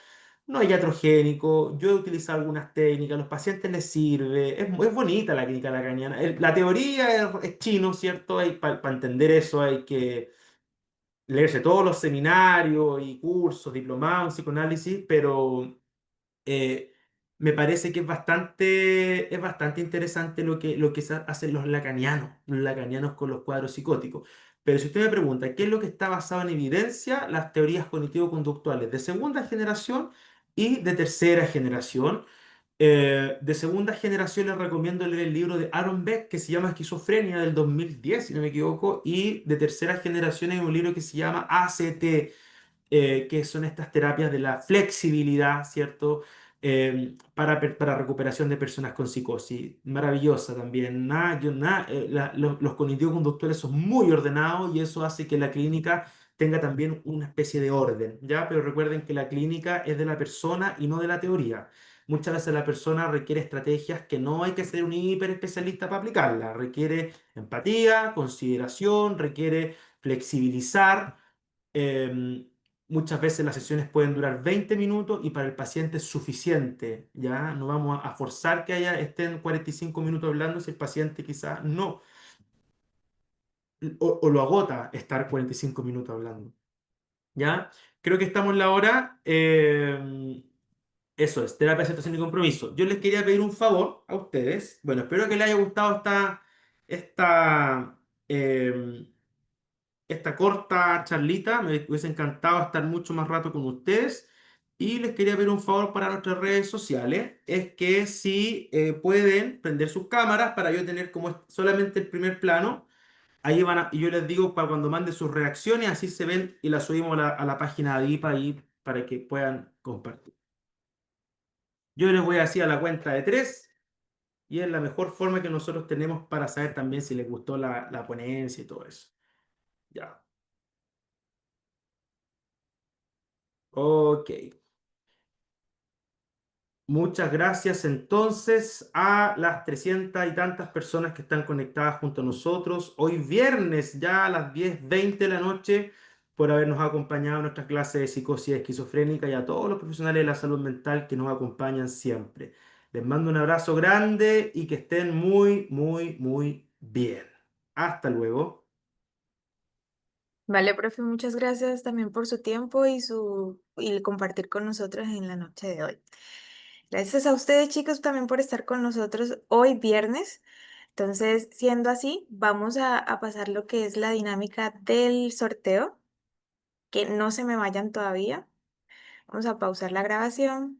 no es iatrogénico, yo he utilizado algunas técnicas, a los pacientes les sirve, es bonita la clínica lacaniana. La teoría es chino, ¿cierto? Para entender eso hay que leerse todos los seminarios y cursos, diplomados en psicoanálisis, pero eh, me parece que es bastante interesante lo que hacen los lacanianos con los cuadros psicóticos. Pero si usted me pregunta, ¿qué es lo que está basado en evidencia? Las teorías cognitivo-conductuales de segunda generación y de tercera generación. De segunda generación les recomiendo leer el libro de Aaron Beck que se llama Esquizofrenia del 2010, si no me equivoco, y de tercera generación hay un libro que se llama ACT, que son estas terapias de la flexibilidad, ¿cierto? Para recuperación de personas con psicosis. Maravillosa también. Los cognitivos conductuales son muy ordenados y eso hace que la clínica tenga también una especie de orden, ¿ya? Pero recuerden que la clínica es de la persona y no de la teoría. Muchas veces la persona requiere estrategias que no hay que ser un hiper especialista para aplicarlas. Requiere empatía, consideración, requiere flexibilizar. Em, Muchas veces las sesiones pueden durar 20 minutos y para el paciente es suficiente, ¿ya? No vamos a forzar que estén 45 minutos hablando si el paciente quizás no, o lo agota estar 45 minutos hablando, ¿ya? Creo que estamos en la hora. Eso es, terapia de aceptación y compromiso. Yo les quería pedir un favor a ustedes. Bueno, espero que les haya gustado esta, em, esta corta charlita. Me hubiese encantado estar mucho más rato con ustedes. Y les quería pedir un favor para nuestras redes sociales. Es que si pueden prender sus cámaras para yo tener como solamente el primer plano. Ahí y yo les digo para cuando manden sus reacciones, así se ven y las subimos a la página de IPA ahí para que puedan compartir. Yo les voy a decir a la cuenta de tres. Y es la mejor forma que nosotros tenemos para saber también si les gustó la ponencia y todo eso. Ya. Ok. Muchas gracias entonces a las 300 y tantas personas que están conectadas junto a nosotros hoy viernes ya a las 10:20 de la noche por habernos acompañado en nuestra clase de psicosis esquizofrénica, y a todos los profesionales de la salud mental que nos acompañan siempre. Les mando un abrazo grande y que estén muy, muy, muy bien. Hasta luego. Vale, profe, muchas gracias también por su tiempo y el compartir con nosotros en la noche de hoy. Gracias a ustedes, chicos, también por estar con nosotros hoy viernes. Entonces, siendo así, vamos a pasar lo que es la dinámica del sorteo, que no se me vayan todavía. Vamos a pausar la grabación.